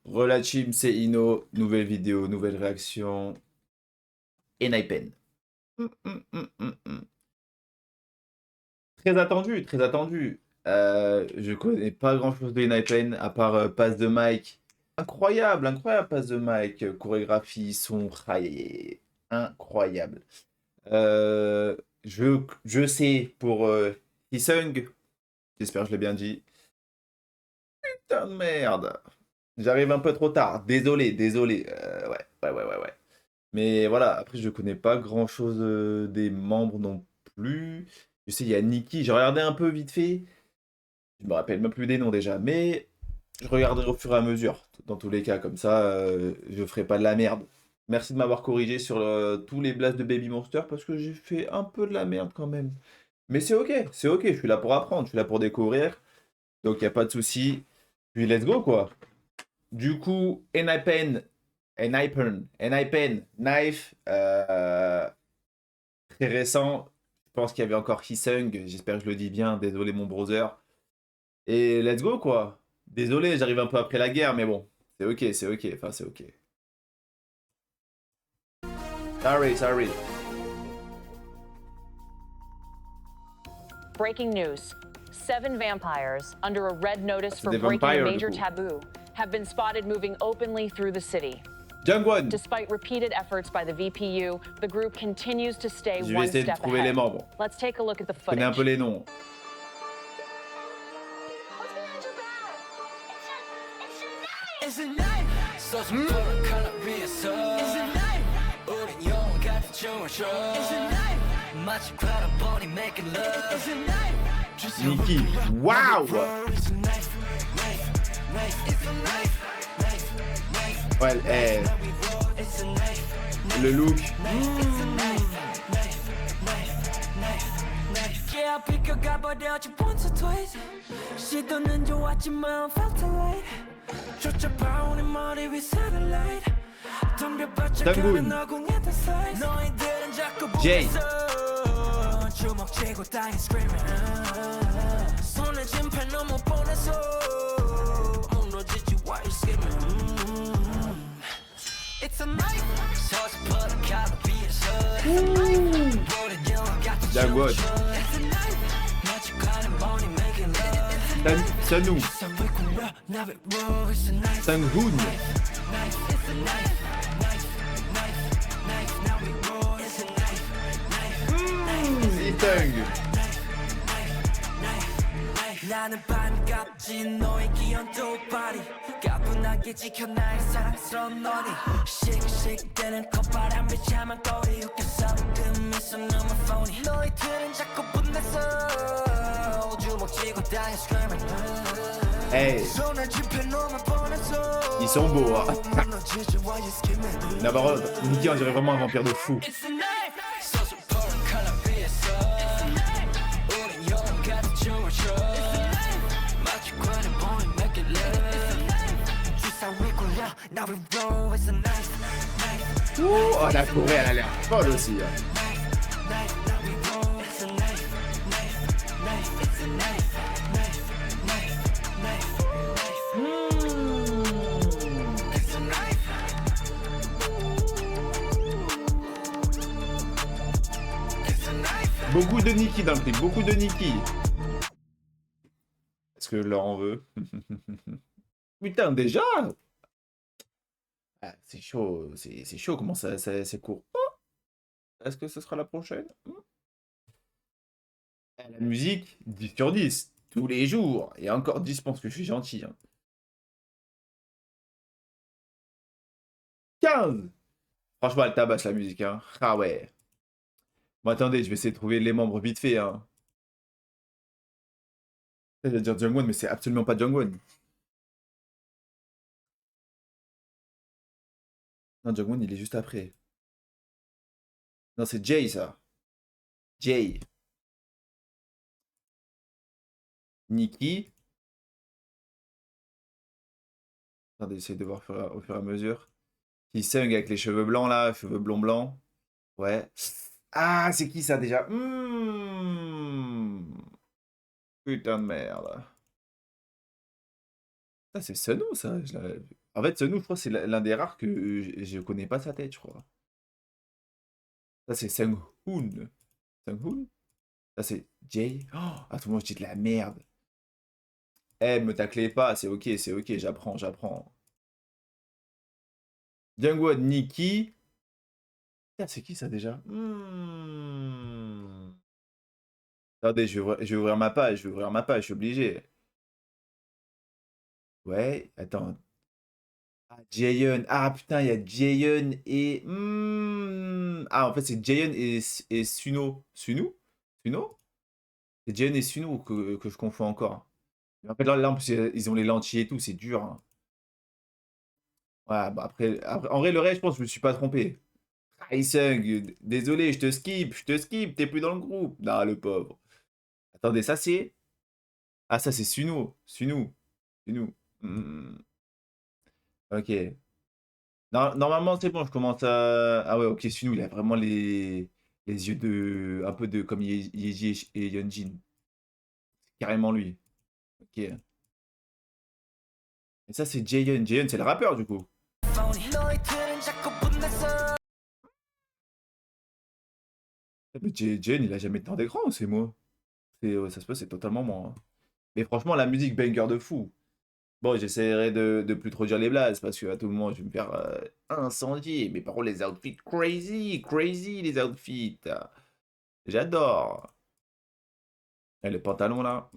Relachim, c'est Ino. Nouvelle vidéo, nouvelle réaction. Et Naipen. Très attendu, très attendu. Je connais pas grand chose de Naipen à part passe de Mike. Incroyable, incroyable passe de Mike. Chorégraphie, son. Aïe, incroyable. Euh, je sais pour Hisung. J'espère que je l'ai bien dit. Putain de merde. J'arrive un peu trop tard. Désolé, désolé. Ouais. Mais voilà, après, je connais pas grand-chose des membres non plus. Je sais, il y a Nikki. J'ai regardé un peu vite fait. Je me rappelle même plus des noms déjà. Mais je regarderai au fur et à mesure. Dans tous les cas, comme ça, je ferai pas de la merde. Merci de m'avoir corrigé sur tous les blasts de Baby Monster parce que j'ai fait un peu de la merde quand même. Mais c'est ok, c'est ok. Je suis là pour apprendre, je suis là pour découvrir. Donc, il n'y a pas de souci. Puis, let's go, quoi. Du coup, Enhypen, Knife, très récent. Je pense qu'il y avait encore Hisung, j'espère que je le dis bien, désolé mon browser. Et let's go quoi. Désolé, j'arrive un peu après la guerre, mais bon, c'est ok, enfin c'est ok. Sorry. Breaking news. 7 vampires, under a red notice for des breaking a vampires, major du coup. taboo, have been spotted moving openly through the city. Jungwon, Despite repeated efforts by the VPU, the group continues to stay je vais one essayer de step trouver les ahead. membres. Let's take a look at the Je connais un peu footage. les noms. It's a night. 소소한 color 위에서 It's a night. 우린 영원 같은 춤을 춰 It's a night. 마치 바라보니 making love It's a night. Nikki, waouh. It's a knife, knife, knife. It's a knife, knife, knife. Ouais, It's a knife, le look. knife, knife, knife, knife. Yeah, 비껴가버렸지 once or twice. 시도는 좋았지만 felt alright. 쫓아봐오는 머리 위 satellite. 덤벼봤자가는 너궁했던 size. 너희들은 자꾸 Jay. 보냈어. 주먹쥐고 땅에 screaming. 손에 진팔 너무 뻔해서 무너지지 why you skimming. It's a night. 서서퍼런 가로 위에서 우린 영화 같은 Jungwon. It's a night. 마주가는 머리 making love. Sunwoo. Sanghoon. Hisung. 나는 반갑지 너의 귀여운 두 발이 가뿐하게 지켜 나의 사랑스러운 너니 씩씩대는 콧바람에 참한 거리 웃겨서 그 미소 너무 phony 너희들은 자꾸 분냈어 주먹쥐고 땅에 screaming Hey, 손에 집혀 너무 뻔해서 ils sont beaux, hein. 무너지지 why you skimming D'abord, Nikki, on dirait vraiment un vampire de fou. It's a night. 서서퍼런 color 위에서 It's a night. 우린 영원 같은 춤을 춰 It's a night. 마치 관에 보는 make it love It's a night. 주사 위 굴려 Now we roll It's a night. Night. Ouh, oh, la Corée, elle a l'air folle aussi. Hein. Night. Now we roll It's a night. Night. Night. It's a night. Night. Night. Night. It's a night. It's a night. Beaucoup de Nikki dans le clip, beaucoup de Nikki. Est-ce que je leur en veux? Putain, déjà? Ah, c'est chaud, c'est chaud, comment ça c'est court. Oh, est-ce que ce sera la prochaine? Ah, la musique, 10 sur 10, tous les jours. Et encore 10, je pense que je suis gentil. Hein. 15! Franchement, elle tabasse la musique. Hein. Ah ouais. Bon, attendez, je vais essayer de trouver les membres vite fait. Hein. Je vais dire Jungwon, mais c'est absolument pas Jungwon. Non, Jungwon, il est juste après. Non, c'est Jay, ça. Jay. Nikki. Attendez, j'essaie de voir au fur et à mesure. Hisung avec les cheveux blancs, là. Cheveux blonds. Ouais. Ah, c'est qui, ça, déjà? Putain de merde. Ça, c'est Sunwoo, ça. En fait, Sunwoo, je crois, c'est l'un des rares que je connais pas sa tête, je crois. Ça, c'est Sunghoon. Sunghoon? Ça, c'est Jay. Oh, à tout le monde, je dis de la merde. Eh, me taclez pas, c'est ok, j'apprends, j'apprends. Jungwon, Nikki. Putain, c'est qui ça déjà? Attendez, je vais ouvrir ma page, je suis obligé. Ouais, attends. Ah, Jaehyun. Ah putain, il y a Jaehyun et... Ah, en fait, c'est Jaehyun et Suno. Suno? Suno? C'est Jaehyun et Suno que je confonds encore. En fait, là, en plus, ils ont les lentilles et tout, c'est dur, hein. Ouais, bah après, en vrai, le reste, je pense que je me suis pas trompé. Sung, désolé, je te skip, t'es plus dans le groupe. Non, le pauvre. Attendez, ça c'est... Ah, ça c'est Suno. Suno. Suno. Ok. Normalement, c'est bon, je commence à... Ah ouais, ok, Suno, il a vraiment les yeux de... Un peu de... Comme Yeji et Yeonjin. C'est carrément lui. Ok. Et ça, c'est Jaehyun. Jaehyun, c'est le rappeur, du coup. Mais Jaehyun, il a jamais de temps d'écran, ou c'est moi? Ouais, ça se peut, c'est totalement moi, hein. Mais franchement, la musique banger de fou. Bon, j'essaierai de plus trop dire les blagues parce qu'à tout moment, je vais me faire incendier. Mais par contre, les outfits crazy, crazy les outfits. J'adore. Et le pantalon là.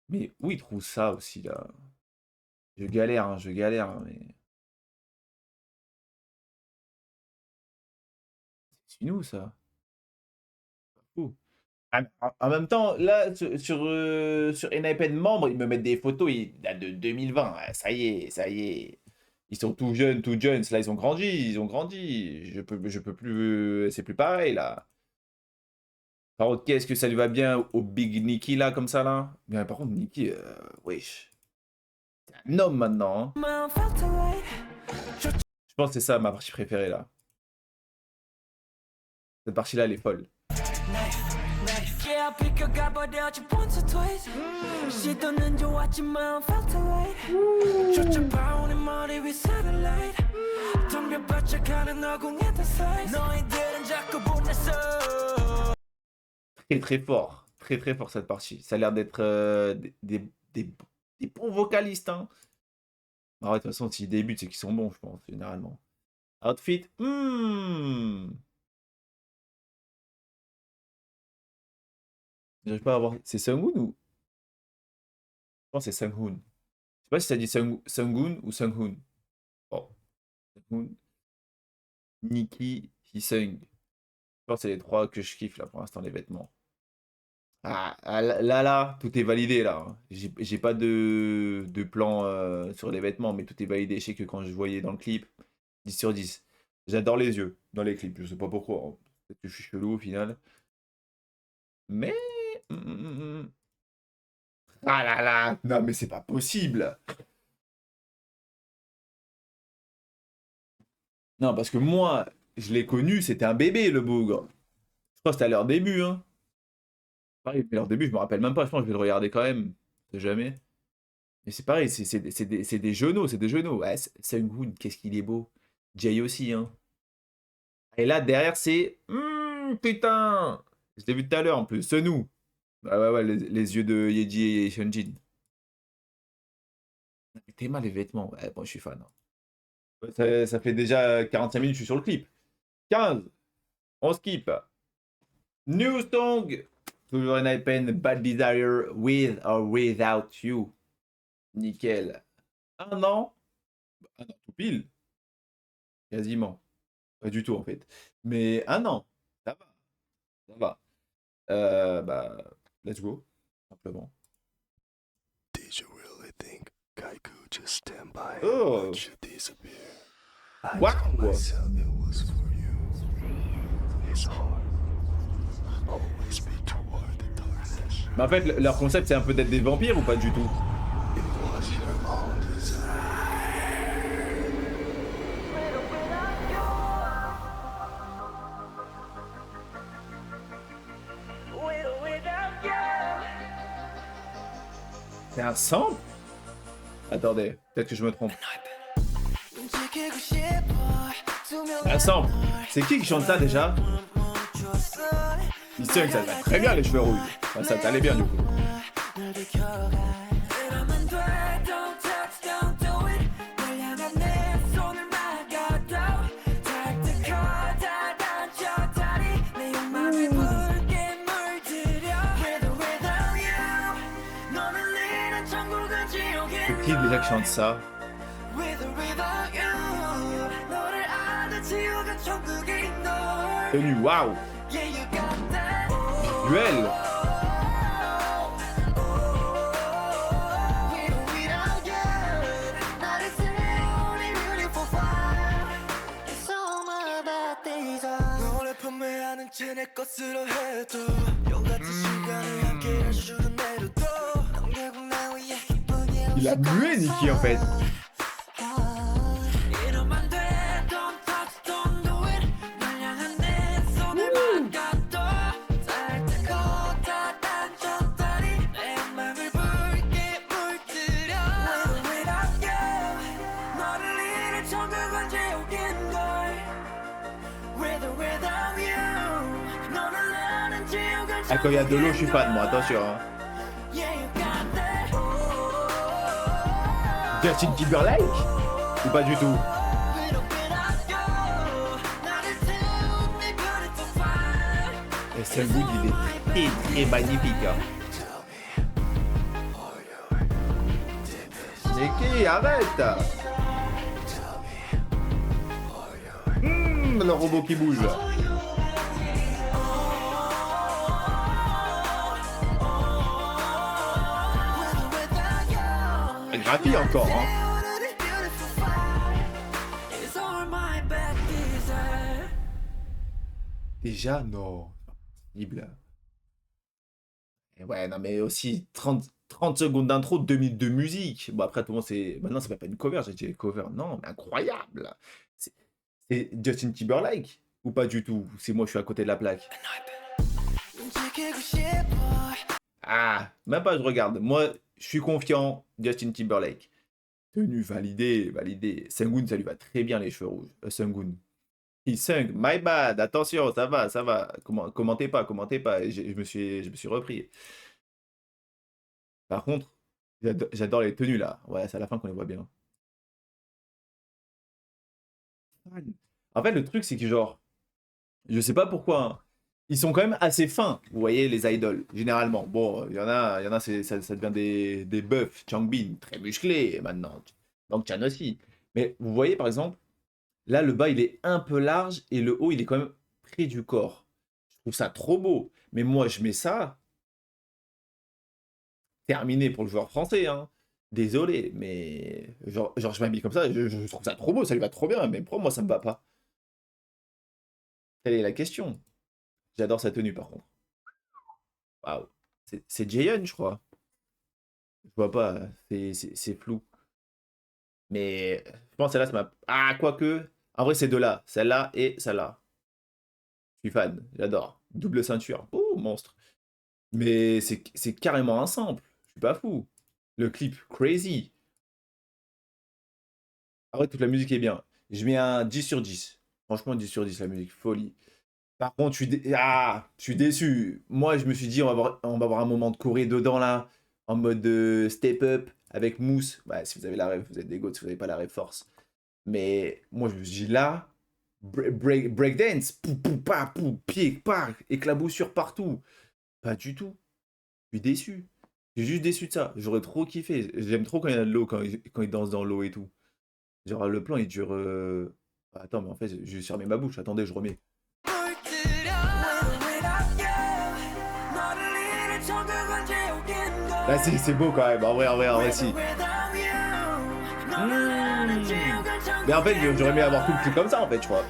Mais où il trouve ça aussi là? Je galère, hein, mais. C'est nous ça. Fou. En même temps, là, sur NIPN membre, ils me mettent des photos, ils datent de 2020. Ouais, ça y est, ça y est. Ils sont tout jeunes, tout jeunes. Là, ils ont grandi, ils ont grandi. Je peux plus. C'est plus pareil, là. Par contre, qu'est-ce que ça lui va bien au Big Nicky, là, comme ça, là? Mais par contre, Nicky, wesh. C'est un homme maintenant, hein. Je pense que c'est ça ma partie préférée, là. Cette partie-là, elle est folle. Très très fort. Très très fort cette partie. Ça a l'air d'être des bons vocalistes, hein. Ah ouais, de toute façon, s'ils débutent, c'est qu'ils sont bons, je pense, généralement. Outfit. J'arrive pas à voir. C'est Sunghoon ou... Je pense que c'est Sunghoon. Je sais pas si ça dit Sunghoon ou Sunghoon. Oh. Sunghoon. Nikki, Hisung. Je pense que c'est les trois que je kiffe là pour l'instant, les vêtements. Là, tout est validé là, hein. J'ai pas de plan sur les vêtements, mais tout est validé. Je sais que quand je voyais dans le clip, 10 sur 10. J'adore les yeux dans les clips, je sais pas pourquoi, hein. Peut-être que je suis chelou au final. Mais... Ah là là, non mais c'est pas possible. Non, parce que moi, je l'ai connu, c'était un bébé le bougre. Je crois que c'était à leur début, hein. Pareil, mais leur début, je me rappelle même pas, je pense que je vais le regarder quand même. Je sais jamais. Mais c'est pareil, c'est des genoux, c'est des genoux. Ouais, Sunghoon, qu'est-ce qu'il est beau. Jay aussi, hein. Et là, derrière, c'est... putain. Je l'ai vu tout à l'heure, en plus. Suno. Ah ouais, ouais, les yeux de Yeji et Hyunjin. T'es mal les vêtements. Ouais, bon, je suis fan, hein. Ouais, ça fait déjà 45 minutes que je suis sur le clip. 15. On skip. New song. Toujours un pen, Bad Desire, With or Without You. Nickel. Un an. Un an tout pile. Quasiment. Pas du tout en fait. Mais un an. Ça va. Ça va. Bah, let's go. Simplement. Did you really think I could just stand by and Oh. watch you disappear? I Wow. told myself it was for you. It's hard. Always be toward the darkness. Mais en fait, leur concept c'est un peu d'être des vampires ou pas du tout? It was your own desire. C'est un sample? Attendez, peut-être que je me trompe. 움직이고 싶어 Un sample. C'est qui chante ça déjà? 멈췄어 Il sait que ça va très bien les cheveux rouges. Enfin, ça t'allait bien du coup. 널 비켜가 이러면 돼 Don't touch, don't do it 널 향한 내 손을 막아도 닿을 다 닫혀 다리 내 욕망을 붉게 물들여 With or without you 너를 잃은 천국은 지옥인 Qui déjà qui chante ça? With or without you 너를 아는 지옥은 천국인 널 Tenue, waouh! Yeah, you got that Duel! 내 것으로 해도 용같은 시간을 함께 할 줄은 내려도 넌 결국 나 위해 기쁘게 Il a mué Nicky en fait. 이러면 돼 Don't touch, don't do it 널 향한 내 손을 막아도 닿을 다 닫혔다니 내 맘을 붉게 물들여 With or without you 너를 잃은 천국은 지옥인 걸 With or without you 너를 아는 지옥은 Ah, quand il y a de l'eau, je suis fan, moi, attention. Hein. Yeah, you got that Justin Timberlake? Ou pas du tout? With or without you 나를 태운 내 별을 또 find Et Selwood, il est très magnifique. Hein. Nicky, arrête! Le robot qui bouge. Elle graphie encore, hein. Déjà, non. Possible. Et ouais, non, mais aussi 30 secondes d'intro, 2 minutes de musique. Bon, après, tout le monde, c'est. Maintenant, c'est pas une cover, j'ai dit cover. Non, mais incroyable. C'est Justin Timberlake ou pas du tout? C'est moi, je suis à côté de la plaque. Ah, même pas, je regarde. Moi, je suis confiant. Justin Timberlake. Tenue validée, validée. Sengun, ça lui va très bien les cheveux rouges. Sengun. Il sung, my bad, attention, ça va, ça va. Commentez pas, commentez pas. Je me suis repris. Par contre, j'adore les tenues là. Ouais, c'est à la fin qu'on les voit bien. En fait, le truc, c'est que genre, je sais pas pourquoi, hein, ils sont quand même assez fins, vous voyez, les idoles, généralement. Bon, il y en a ça devient des buffs. Changbin, très musclé maintenant. Donc Chan aussi. Mais vous voyez, par exemple, là, le bas, il est un peu large et le haut, il est quand même près du corps. Je trouve ça trop beau. Mais moi, je mets ça. Terminé pour le joueur français, hein. Désolé, mais genre je m'habille comme ça, je trouve ça trop beau, ça lui va trop bien. Mais pour moi, ça me va pas. Quelle est la question? J'adore sa tenue, par contre. Waouh. C'est Jaehyun, je crois. Je vois pas, c'est flou. Mais je pense que celle-là, ça m'a. Ah, quoique. En vrai, c'est deux-là. Celle-là et celle-là. Je suis fan, j'adore. Double ceinture. Oh, monstre. Mais c'est carrément un sample. Je suis pas fou. Le clip, crazy. En vrai, toute la musique est bien. Je mets un 10 sur 10. Franchement, 10 sur 10, la musique, folie. Par contre, je suis déçu. Moi, je me suis dit, on va avoir un moment de Corée dedans, là. En mode step up, avec Mousse. Ouais, si vous avez la rêve, vous êtes des goats. Si vous n'avez pas la rêve, force. Mais moi, je me suis dit, là, breakdance. Pou, pou, pa, pou, pied, par, éclaboussure partout. Pas du tout. Je suis déçu. Je suis juste déçu de ça. J'aurais trop kiffé. J'aime trop quand il y a de l'eau, quand il danse dans l'eau et tout. Genre, le plan, il dure... Attends, mais en fait, j'ai fermé ma bouche. Attendez, je remets. Là, c'est beau quand même. En vrai, si. Mais en fait, j'aurais aimé avoir tout le clip comme ça, en fait, je crois.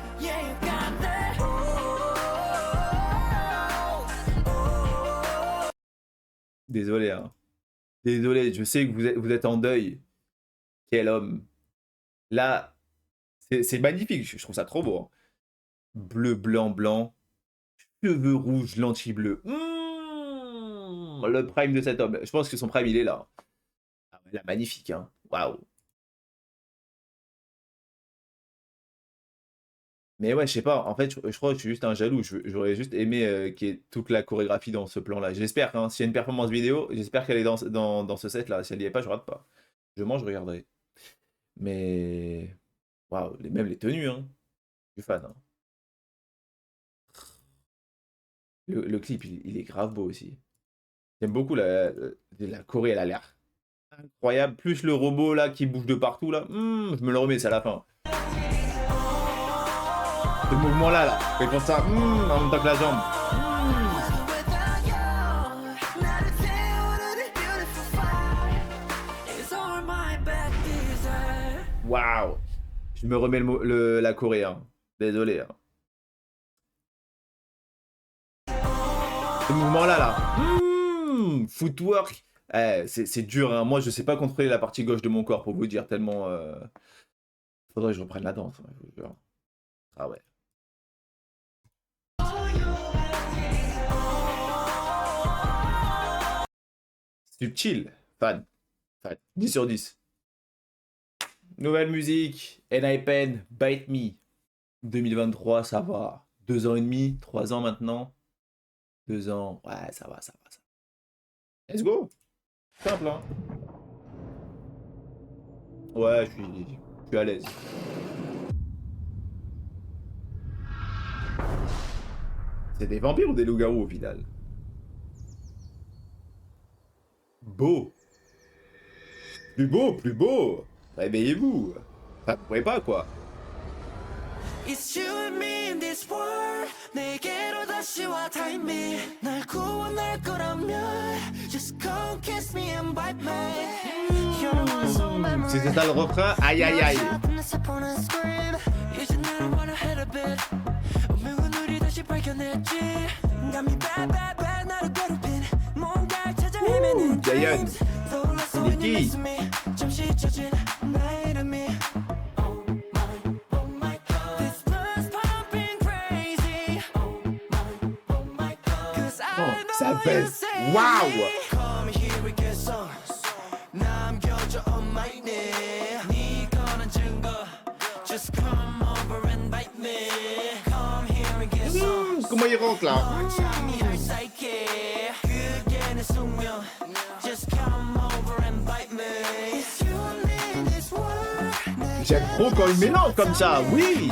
Désolé, hein. Désolé, je sais que vous êtes en deuil. Quel homme. Là, c'est magnifique. Je trouve ça trop beau. Hein. Bleu, blanc, blanc. Cheveux rouges, lentilles bleues. Le prime de cet homme. Je pense que son prime, il est là. Ah, là, magnifique. Hein. Waouh. Mais ouais, je sais pas. En fait, je crois que je suis juste un jaloux. J'aurais juste aimé qu'il y ait toute la chorégraphie dans ce plan-là. J'espère, hein, s'il y a une performance vidéo, j'espère qu'elle est dans ce set-là. Si elle y est pas, je rate pas. Je regarderai. Mais waouh, même les tenues, hein. Je suis fan, hein. Le clip, il est grave beau aussi. J'aime beaucoup la choré, elle a l'air incroyable. Plus le robot là qui bouge de partout là. Je me le remets, c'est à la fin. Ce mouvement-là, là, quand il pense ça, en même temps que la jambe. Waouh. Je me remets la Corée, hein. Désolé. Hein. Ce mouvement-là, là. Footwork. C'est dur, hein. Moi, je sais pas contrôler la partie gauche de mon corps, pour vous dire, tellement... Faudrait que je reprenne la danse, hein, je vous jure. Ah ouais. Subtil. Fan. 10 sur 10. Nouvelle musique. Enhypen, Bite Me. 2023, ça va. 2 ans et demi, 3 ans maintenant. 2 ans. Ouais, ça va. Let's go. Simple, hein. Ouais, je suis à l'aise. C'est des vampires ou des loups-garous au final? Beau. Plus beau. Réveillez-vous. Enfin, vous pouvez pas, quoi. It's you and me in this world 내게로 다시 와 time me 날 구원할 거라면 Just come kiss me and bite me You're the one so memorable C'était ça le refrain. Aïe aïe aïe. 이제 나를 원해 a bit 운명은 우리 다시 발견했지 감이 bad bad bad 나를 괴롭힌 뭔가를 찾아 헤매는 Jayon. 떠올랐어 Nikki. 잠시 잊혀진 나의 이름이 This blood's pumping crazy Cause I know Ça you fait. say Waouh. Come here we get some 남겨줘 on my name 네가 증거 Just come over and bite me Come here and get some Comment il rentre là? 참이할 사이게 그게 내 숙명 Just come over and bite me It's you and me in this world J'aime trop quand il mélange comme ça. Oui.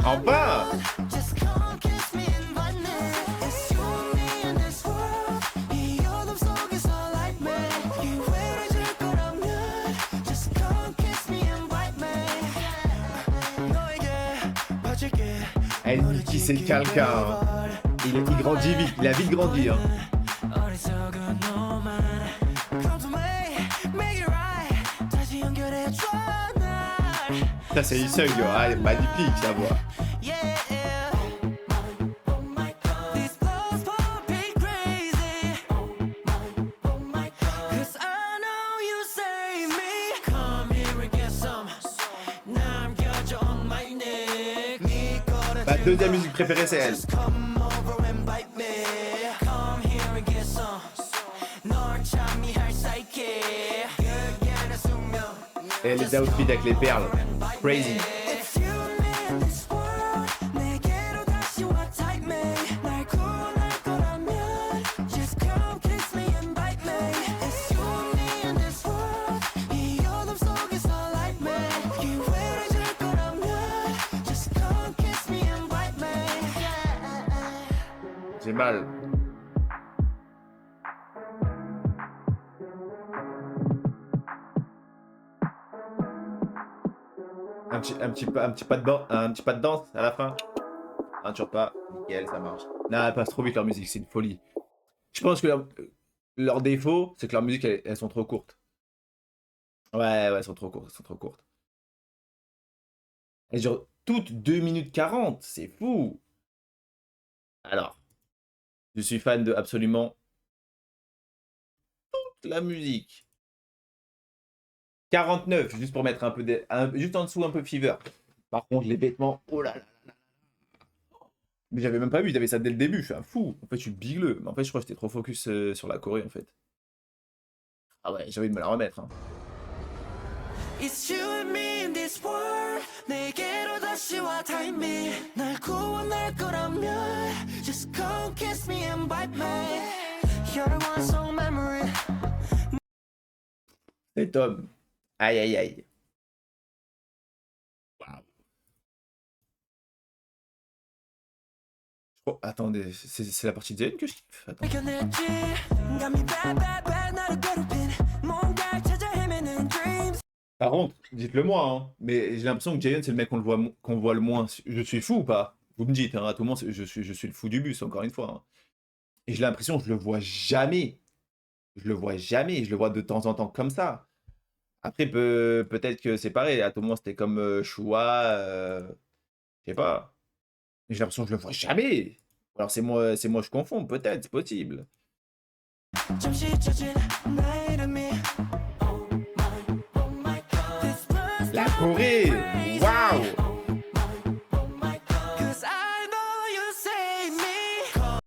Enfin. Just come kiss me and bite me It's you and me in this world 이 어둠 속에서 light me 기회를 줄 거라면 Just come kiss me and bite me 너에게 바칠게 Elle dit qui c'est quelqu'un. Hein. Il grandit vite. Il a vite grandi. Hein. 어리석은 너만 Come to me, make it right 다시 연결해줘 날 Ça, c'est Issei. Ah, elle est magnifique, sa voix. Yeah These blows pumping crazy Cause I know you save me Come here and get some 남겨줘 on my neck 네 거는 Ma deuxième musique préférée, c'est elle. Just come over and bite me Come here and get some 널 참이할 사이게 그게 내 숙명 Et les outfits avec les perles. Crazy. It's you and me in this world 내게로 다시 와 type me 날 구원할 거라면 Just come kiss me and bite me It's you and me in this world 이 어둠 속에서 light me 기회를 줄 거라면 Just come kiss me and bite me J'ai mal. Un petit pas de danse à la fin. Ah, toujours pas. Nickel, ça marche. Non, elle passe trop vite leur musique, c'est une folie. Je pense que leur défaut, c'est que leurs musiques, elles sont trop courtes. Ouais, elles sont trop courtes. Elles durent toutes 2 minutes 40, c'est fou. Alors, je suis fan de absolument toute la musique. 49, juste pour mettre un peu juste en dessous un peu Fever. Par contre, les vêtements, oh là là là là. Mais j'avais même pas vu, ils avaient ça dès le début, je suis un fou. En fait, je suis bigleux. Mais en fait, je crois que j'étais trop focus sur la Corée, en fait. Ah ouais, j'ai envie de me la remettre. Hein. It's you and me in this world 내게로 다시 와 time me 날 구원할 거라면 Just come kiss me and bite me You're the one song memory Cet homme. Aïe, aïe, aïe. Waouh. Oh, attendez, c'est la partie de Zen que je kiffe. Attends. 발견했지 감이 bad bad bad 나를 괴롭힌 뭔가를 찾아 헤매는 dreams Par contre, dites-le moi, hein, mais j'ai l'impression que Jayon, c'est le mec qu'on voit le moins. Je suis fou ou pas? Vous me dites, hein, à tout le monde, je suis le fou du bus, encore une fois. Hein. Et j'ai l'impression que je le vois jamais. Je le vois jamais, je le vois de temps en temps comme ça. Après, peut-être que c'est pareil, à tout le monde, c'était comme Shua, je sais pas. Mais j'ai l'impression que je le vois jamais. Alors c'est moi, je confonds, peut-être, c'est possible. 잠시 젖은 나의 이름이 Oh my God This must La Corée, waouh! Oh my God Cause I know you save me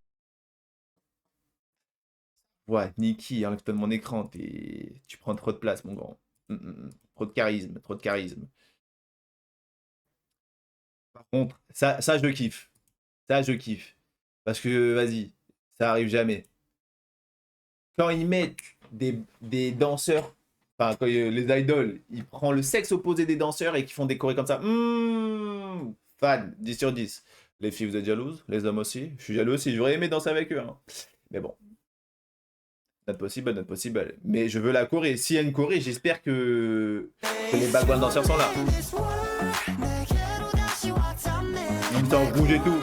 Ouais, Nikki, enlève-toi de mon écran, tu prends trop de place, mon grand. Trop de charisme, trop de charisme. Par contre, ça je le kiffe. Ça, je kiffe. Parce que, vas-y, ça arrive jamais. Quand ils mettent des danseurs, enfin, quand les idoles, ils prennent le sexe opposé des danseurs et qui font des chorés comme ça. Fan, 10 sur 10. Les filles, vous êtes jalouses? Les hommes aussi? Je suis jaloux aussi, j'aurais aimé danser avec eux. Hein. Mais bon. Not possible, not possible. Mais je veux la Corée. S'il y a une Corée, j'espère que les background danseurs sont là. This world 내게로 다시 와 time me En temps rouge et tout.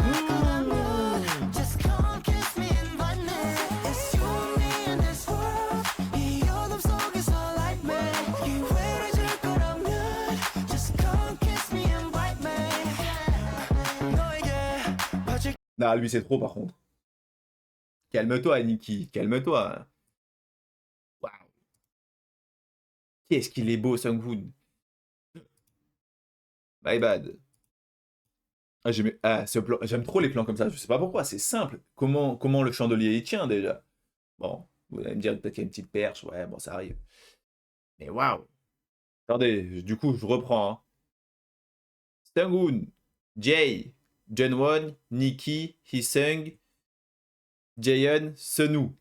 Just come kiss me and bite me It's you and me in this world 이 어둠 속에서 light me 기회를 줄 거라면 Just come kiss me and bite me 너에게 바칠 Non, lui, c'est trop, par contre. Calme-toi, Nikki. Calme-toi. Waouh. Qu'est-ce qu'il est beau, Sunghoon. My bad. Ah, j'aime trop les plans comme ça. Je sais pas pourquoi. C'est simple. Comment le chandelier il tient, déjà? Bon, vous allez me dire peut-être qu'il y a une petite perche. Ouais, bon, ça arrive. Mais waouh. Attendez, du coup, je reprends. Hein. Sunghoon, Jay, Jeonwon, Nikki, Hee-sung, Jaehyun, Sunwoo.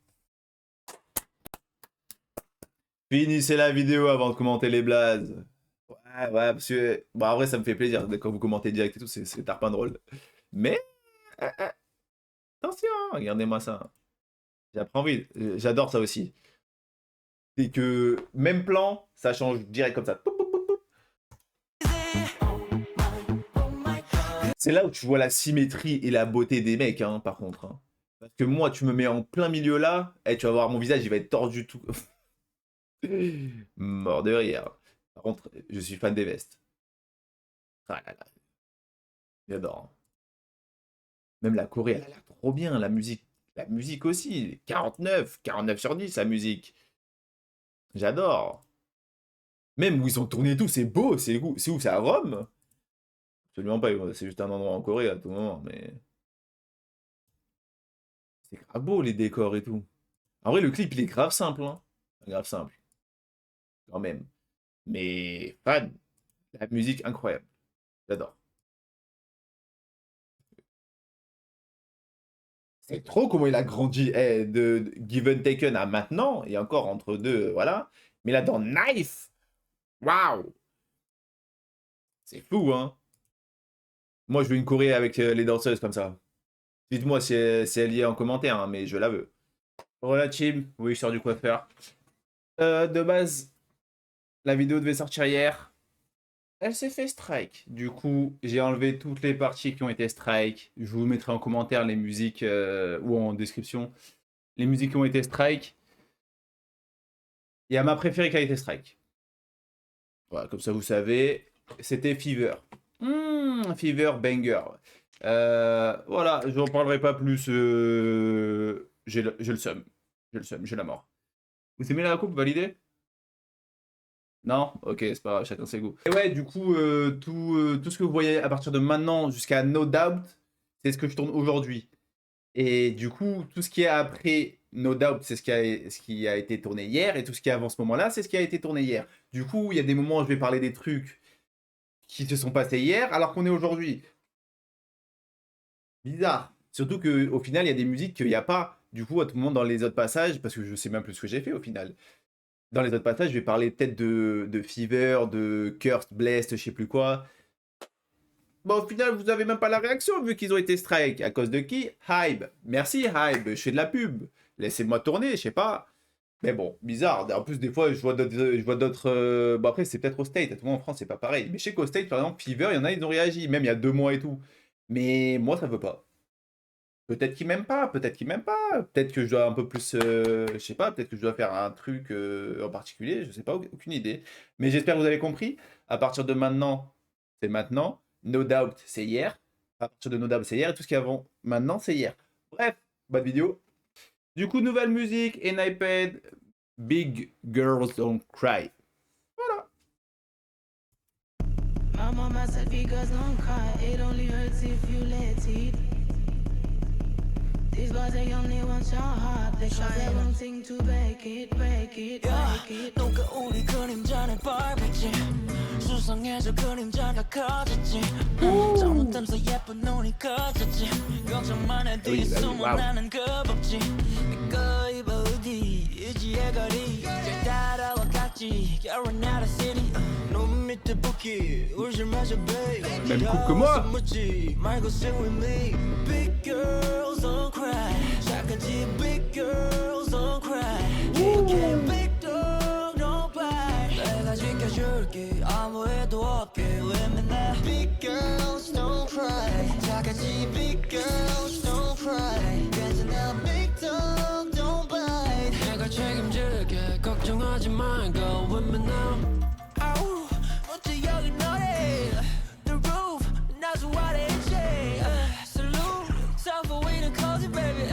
Finissez la vidéo avant de commenter les blazes. Ouais, parce que... Bon, en vrai, ça me fait plaisir. Quand vous commentez direct et tout, c'est tarpin drôle. Mais... attention, regardez-moi ça. J'apprends vite. J'adore ça aussi. C'est que même plan, ça change direct comme ça. C'est là où tu vois la symétrie et la beauté des mecs, hein, par contre. Hein. Parce que moi, tu me mets en plein milieu là, et tu vas voir mon visage, il va être tordu tout. Mort de rire. Par contre, je suis fan des vestes. Ah là là. J'adore. Même la Corée, elle a l'air trop bien. La musique aussi. 49 sur 10, la musique. J'adore. Même où ils sont tournés et tout, c'est beau. C'est où? C'est à Rome? Absolument pas. C'est juste un endroit en Corée à tout moment, mais... C'est grave beau, les décors et tout. En vrai, le clip, il est grave simple. Hein. Grave simple. Quand même. Mais fan. La musique, incroyable. J'adore. C'est trop comment il a grandi de Given Taken à maintenant. Et encore entre deux, voilà. Mais là, dans Knife. Waouh. C'est fou, hein. Moi, je veux une Corée avec les danseuses comme ça. Dites-moi si elle y est en commentaire, hein, mais je la veux. Voilà, team. Oui, je sors du coiffeur. De base, la vidéo devait sortir hier. Elle s'est fait strike. Du coup, j'ai enlevé toutes les parties qui ont été strike. Je vous mettrai en commentaire les musiques ou en description les musiques qui ont été strike. Il y a ma préférée qui a été strike. Voilà, comme ça vous savez. C'était Fever. Fever banger. Voilà, je n'en parlerai pas plus. J'ai le seum. J'ai la mort. Vous aimez la coupe validée? Non? Ok, c'est pas grave, chacun ses goûts. Et ouais, du coup, tout ce que vous voyez à partir de maintenant jusqu'à No Doubt, c'est ce que je tourne aujourd'hui. Et du coup, tout ce qui est après No Doubt, c'est ce qui a été tourné hier, et tout ce qui est avant ce moment-là, c'est ce qui a été tourné hier. Du coup, il y a des moments où je vais parler des trucs qui se sont passés hier, alors qu'on est aujourd'hui. Bizarre. Surtout qu'au final, il y a des musiques qu'il n'y a pas, du coup, à tout moment dans les autres passages, parce que je sais même plus ce que j'ai fait au final. Dans les autres passages, je vais parler peut-être de Fever, de Cursed, Blessed, je sais plus quoi. Bon, au final, vous avez même pas la réaction vu qu'ils ont été strike. À cause de qui? Hybe. Merci Hybe, je fais de la pub. Laissez-moi tourner, je sais pas. Mais bon, bizarre. En plus, des fois, je vois d'autres. Bon, après, c'est peut-être au State. À tout moment en France, c'est pas pareil. Mais je sais qu'au State, par exemple, Fever, il y en a, ils ont réagi. Même il y a 2 mois et tout. Mais moi, ça veut pas. Peut-être qu'ils m'aiment pas. Peut-être qu'ils m'aiment pas. Peut-être que je dois un peu plus. Je sais pas. Peut-être que je dois faire un truc en particulier. Je sais pas. Aucune idée. Mais j'espère que vous avez compris. À partir de maintenant, c'est maintenant. No Doubt, c'est hier. À partir de No Doubt, c'est hier. Et tout ce qui est avant maintenant, c'est hier. Bref, bonne vidéo. Du coup, nouvelle musique, iPad, Big Girls Don't Cry. My mama said because don't cry, it only hurts if you let it. These boys they only want your heart, they try they won't think to break it, break it, break it. 누가 우리 그림자를 밟을지 수상해져 그림자가 커졌지 잘못하면서 예쁜 눈이 커졌지 걱정만 해 뒤에 숨어 나는 겁없지 내꺼 입어 어디 의지의 거리 잘 따라와 같이 You're not a city 눈 밑에 붓기 울지 마셔 babe Même coupe que moi. 묻지 말고 sing with me Big girls don't cry 착하지 big girls don't cry 기억해 big dog don't bite 내가 지켜줄게 아무 해도 없게 왜 맨날 Big girls don't cry 착하지 big girls don't cry 괜찮아 big dog don't bite 내가 책임질게 걱정하지 말고 왜 맨날 아우 어째 여기 너래 The roof 나도 와래지 Salute suffer we the cozy baby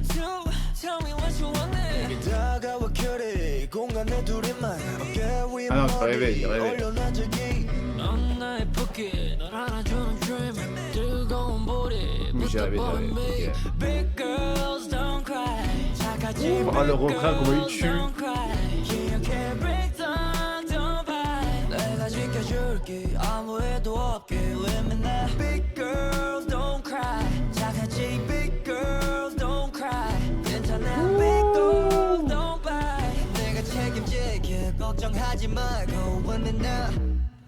Two tell me what you want 내게 다가와 켜래 공간에 둘이만 어깨 위에 Ah non, c'est pas réveillé, 머리 réveillé. 올려놔 저기 넌 나의 붓기 널 안아주는 dream 뜨거운 볼이 Oui, j'ai rêvé, 붙어버린 j'avais. me Ok. Big girls don't cry 착하지 Oh, le refrain, comment il tue. don't cry 기억해 big dog don't bite 내가 지켜줄게 아무 해도 없게 왜 맨날 Big girls don't cry 착하지 big girls don't cry 괜찮아 big dog don't bite 내가 책임질게 걱정하지 말고 왜 맨날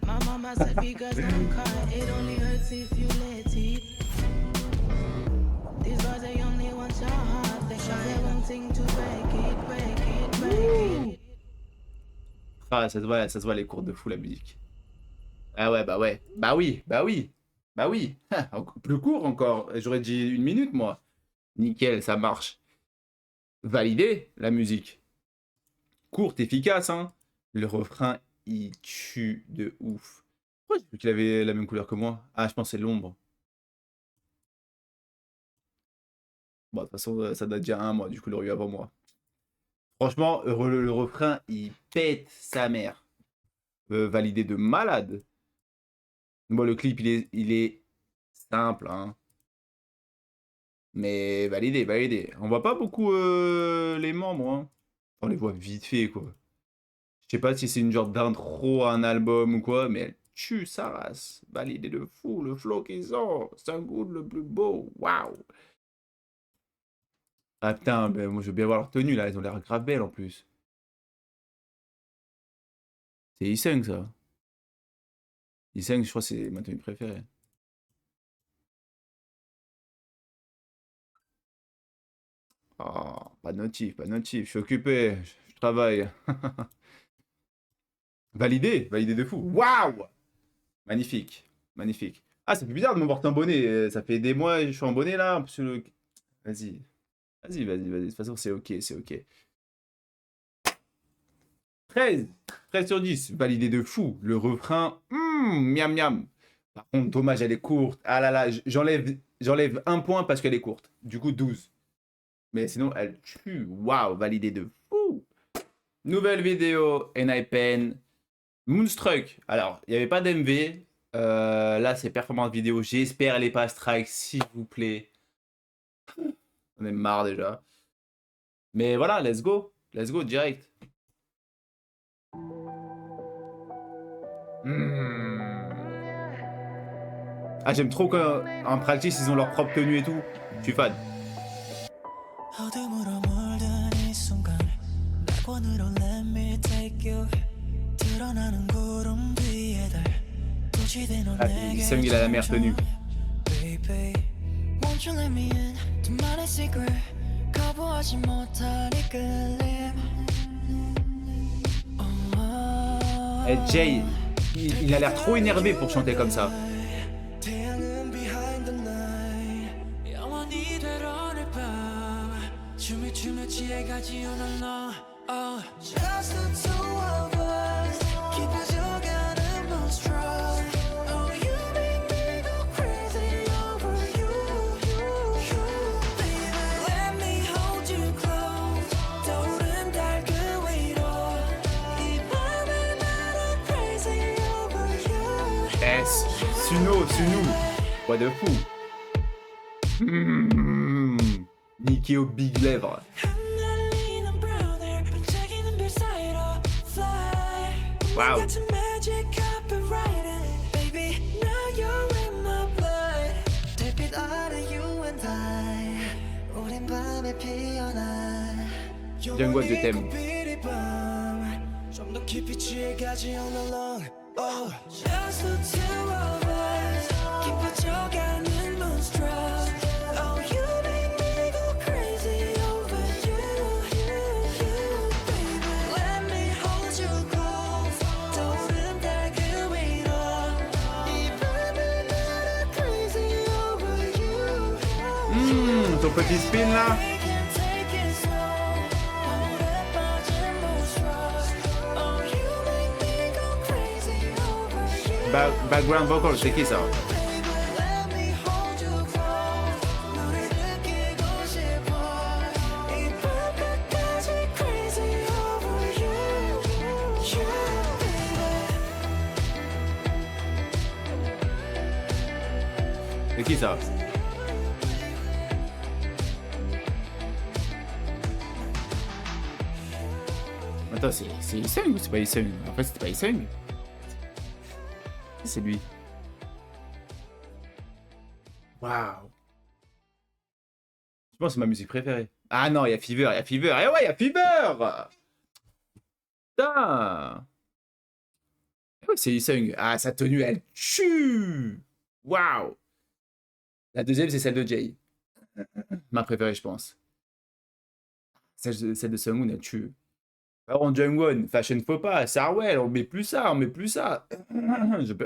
My mama said because don't cry, it only hurts if you let it. These boys they only want your heart, they try they won't think to break it, break it, break it. Ah, ça se voit les cours de fou la musique. Ah ouais, bah ouais. Bah oui, bah oui. Bah oui. Plus court encore. J'aurais dit 1 minute, moi. Nickel, ça marche. Validé, la musique. Courte, efficace, hein. Le refrain, il tue de ouf. Pourquoi j'ai cru qu'il avait la même couleur que moi? Ah, je pense que c'est l'ombre. Bon, de toute façon, ça date déjà 1 mois, du coup, il aurait eu avant moi. Franchement, le refrain, il pète sa mère. Validé de malade. Bon, le clip, il est simple, hein. Mais validé, validé. On voit pas beaucoup les membres, hein. On les voit vite fait, quoi. Je sais pas si c'est une genre d'intro à un album ou quoi, mais elle tue sa race. Validé de fou, le flow qu'ils ont. C'est un goût le plus beau. Waouh. Ah putain, ben, moi je veux bien voir leur tenue là, ils ont l'air grave belles en plus. C'est Iseng ça. Iseng, je crois que c'est ma tenue préférée. Oh, pas de notif, pas de notif, je suis occupé, je travaille. Validé, validé de fou. Waouh! Magnifique, magnifique. Ah, ça fait bizarre de me voir en bonnet. Ça fait des mois que je suis en bonnet là. En plus, vas-y. Vas-y, vas-y, vas-y. De toute façon, c'est ok, c'est ok. 13. 13 sur 10. Validé de fou. Le refrain, miam miam. Par contre, dommage, elle est courte. Ah là là, j'enlève 1 point parce qu'elle est courte. Du coup, 12. Mais sinon, elle tue. Waouh, validé de fou. Nouvelle vidéo, N.I.P.N. Moonstruck. Alors, il n'y avait pas d'MV. Là, c'est performance vidéo. J'espère elle n'est pas strike, s'il vous plaît. On est marre déjà. Mais voilà, let's go. Let's go, direct. Ah, j'aime trop quand en practice, ils ont leur propre tenue et tout. Je suis fan. 어둠으로 물든 이 순간 낙원으로 let me take you 드러나는 구름 뒤에 달 도시된 너 Ah, 내게 Seung, il a la meilleure tenue. baby won't you let me in 둘만의 secret 거부하지 못할 이 끌림 Et Jay, il a l'air trop énervé pour chanter comme ça. 태양은 behind the night 영원히 될 오늘 밤 춤을 추며 취해가지 오늘 너 Just the two of us 깊어져가는 monstrous Oh you make me go crazy over you Baby let me hold you close 떠오른 달 그 위로 이 밤을 날아 crazy over you S. Suno. What the fou. Nicky aux big lèvres. 흩날리는 brown hair 반짝이는 별 사이로 fly 와우. 같은 magic copyrighted Baby now you're in my blood 달빛 아래 you and I 우린 밤에 피어난 Jungkook, je t'aime. 좀더 깊이 취해가지 all along Just the two of us 깊어져가는 monstrous Oh you make me go crazy over you baby Let me hold you close 떠오른 달 그 위로 이 밤을 날아 crazy over you Ton petit spin là. We can take it slow 오래 빠진 most rush Oh you make me go crazy over you Background vocal, c'est qui ça? Let me hold you close 너를 느끼고 싶어 이 밤 끝까지 crazy over you baby C'est qui ça? Attends, c'est Isung ou c'est pas Isung? En fait, c'était pas Isung. C'est lui. Waouh. Je pense que c'est ma musique préférée. Ah non, il y a Fever. Eh ouais, il y a Fever. Putain. Eh ouais, c'est Isung. Ah, sa tenue, elle tue. Waouh. La deuxième, c'est celle de Jay. Ma préférée, je pense. Celle de Seunghoon, elle tue. Alors, en Jungwon, Fashion Faux Pas, Sarwell, on met plus ça.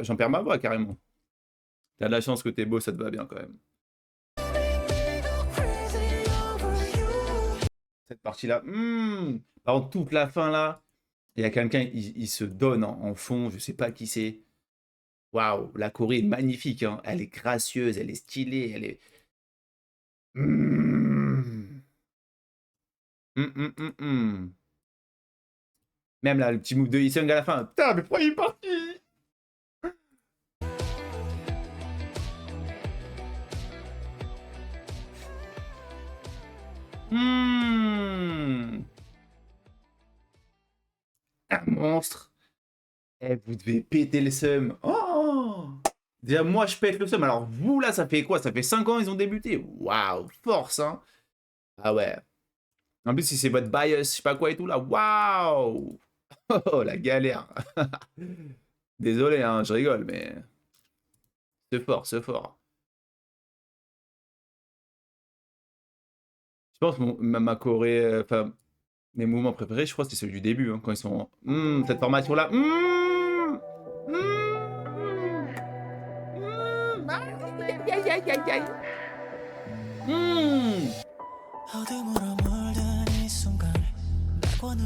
J'en perds ma voix carrément. T'as de la chance que t'es beau, ça te va bien quand même. Cette partie-là, par contre, toute la fin là, il y a quelqu'un, il se donne en fond, je sais pas qui c'est. Waouh, la Corée est magnifique, hein. Elle est gracieuse, elle est stylée, elle est. Même là, le petit move de Isung à la fin. Putain, mais pourquoi il est parti? Un monstre. Eh, vous devez péter le seum. Oh! Déjà, moi, je pète le seum. Alors, vous, là, ça fait quoi? Ça fait 5 ans ils ont débuté. Waouh, force, hein? Ah ouais. En plus, si c'est votre bias, je sais pas quoi et tout, là. Waouh! Oh, la galère. Désolé, hein, je rigole, mais... C'est fort, c'est fort. Je pense que ma Corée... Enfin, mes mouvements préférés, je crois que c'est celui du début, hein, quand ils sont... cette formation-là...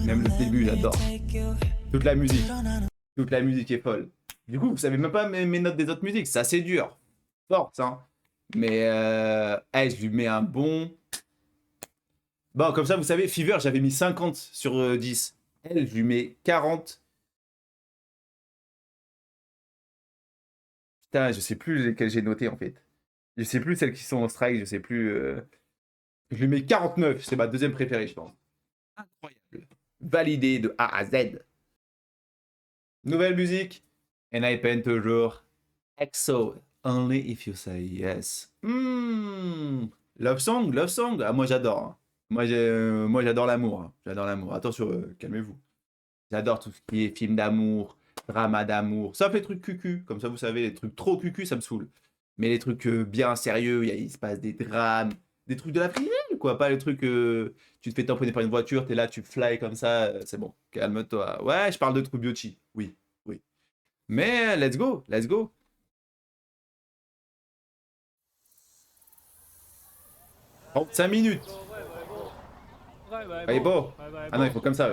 Même le début, j'adore. Toute la musique. Toute la musique est folle. Du coup, vous savez même pas mes notes des autres musiques. C'est assez dur. Force, hein. Mais je lui mets un bon... Bon, comme ça, vous savez, Fever, j'avais mis 50 sur 10. Elle, je lui mets 40. Putain, je sais plus lesquelles j'ai noté, en fait. Je sais plus celles qui sont en strike, je sais plus... Je lui mets 49, c'est ma deuxième préférée, je pense. Incroyable. Validé de A à Z. Nouvelle musique. Enhypen toujours. EXO. Only if you say yes. Love song, love song. Ah, moi j'adore. Hein. Moi j'adore l'amour. Hein. J'adore l'amour. Attention, calmez-vous. J'adore tout ce qui est film d'amour, drama d'amour. Sauf les trucs cucu. Comme ça, vous savez, les trucs trop cucu, ça me saoule. Mais les trucs bien sérieux, il se passe des drames, des trucs de la privée, quoi. Pas les trucs, tu te fais tamponner par une voiture, t'es là, tu fly comme ça, c'est bon. Calme-toi. Ouais, je parle de trucs biochi. Oui, oui. Mais let's go, let's go. Oh, 5 minutes. Allez, beau. Ah non, il faut comme ça.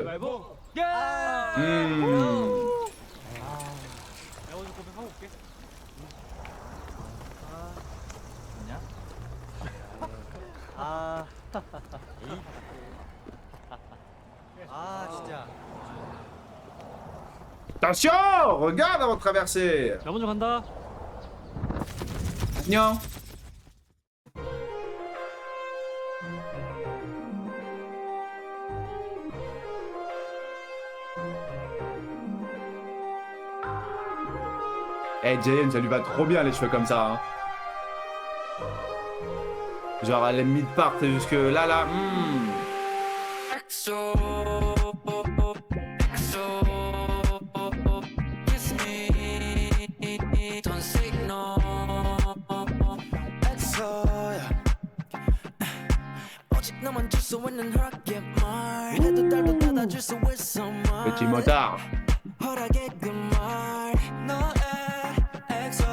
아, 진짜. Attention, regarde avant de traverser. 나 먼저 간다. 안녕. Eh, Jayen, ça lui va trop bien les cheveux comme ça. Hein. Genre, elle mid-part jusque là, là. EXO, EXO, kiss me, don't say no. EXO, 오직 너만 줄 수 있는 허락의 말 해도 달도 닫아줄 수 있어 말 Petit motard. 허락의 그 말 너의 EXO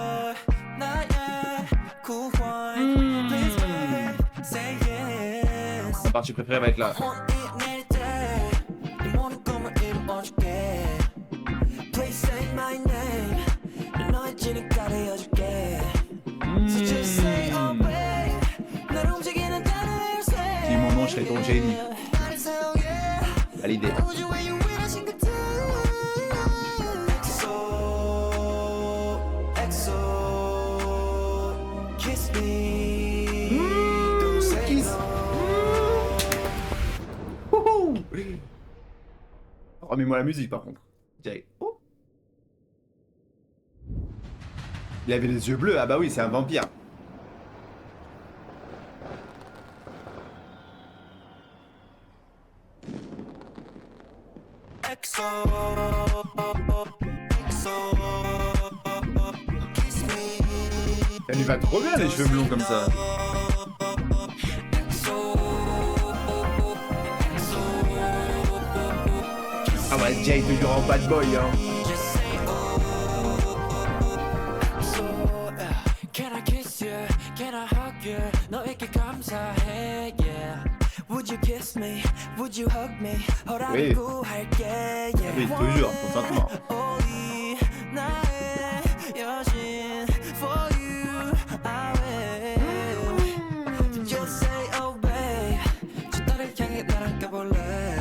나의 구원 Please babe say yes Ma partie préférée va être là. 혼이 낼 때 네 모든 꿈을 이루어줄게 Please say my name 너의 진이가 되어줄게 So just say oh babe 날 움직이는 단어를 say Dis mon nom, je serai ton génie. 나를 사용해 Validé. 우주의 유일하신 그대 EXO EXO Kiss me Don't say kiss. no Wouhou. Remets-moi la musique par contre. Direct. Oh. Il avait les yeux bleus. Ah bah oui, c'est un vampire. EXO EXO Kiss me Elle lui va trop bien les cheveux blonds comme ça. Ah ouais, Jay toujours en bad boy hein. Just say so Can I kiss you? Can I hug you? 너에게 감사해 yeah Would you kiss me? Would you hug me? 허락을 Oui. 구할게 yeah Oui, toujours, consentement. only 나의 여신 For you I will Just say oh babe 저 너를 향해 날아가볼래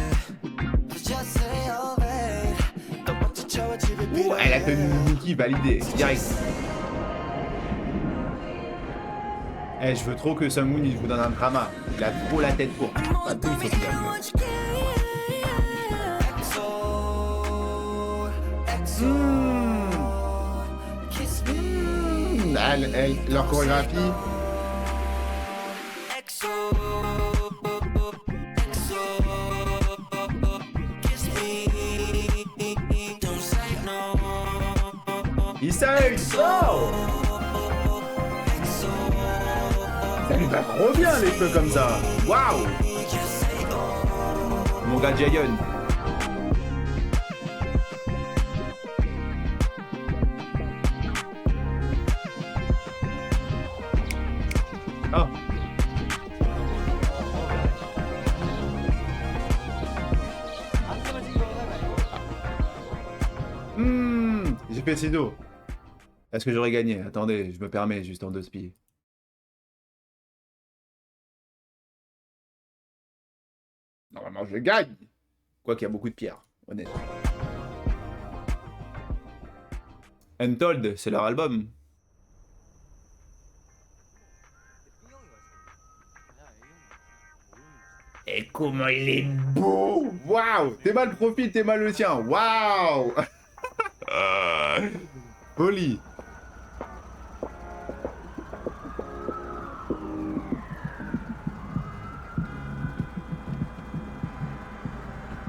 Just say oh babe 더 멋진 저와 집에 Oh, elle a tenu Niki validé. Direct. Eh, je veux trop que Sungwoon il vous donne un drama. Il a trop la tête courte. Pas tout, il faut qu'il aime. Leur chorégraphie. Il s'arrête. Oh, ça lui va trop bien les cheveux comme ça. Waouh. Mon gars Jayon. Oh. J'ai fait Sido. Est-ce que j'aurais gagné? Attendez, je me permets juste en 2 spies. Normalement, je gagne. Quoi qu'il y a beaucoup de pierres, honnête. Untold, c'est leur album. Et comment il est beau! Waouh! T'es mal le profil, t'es mal le tien! Waouh! Folie!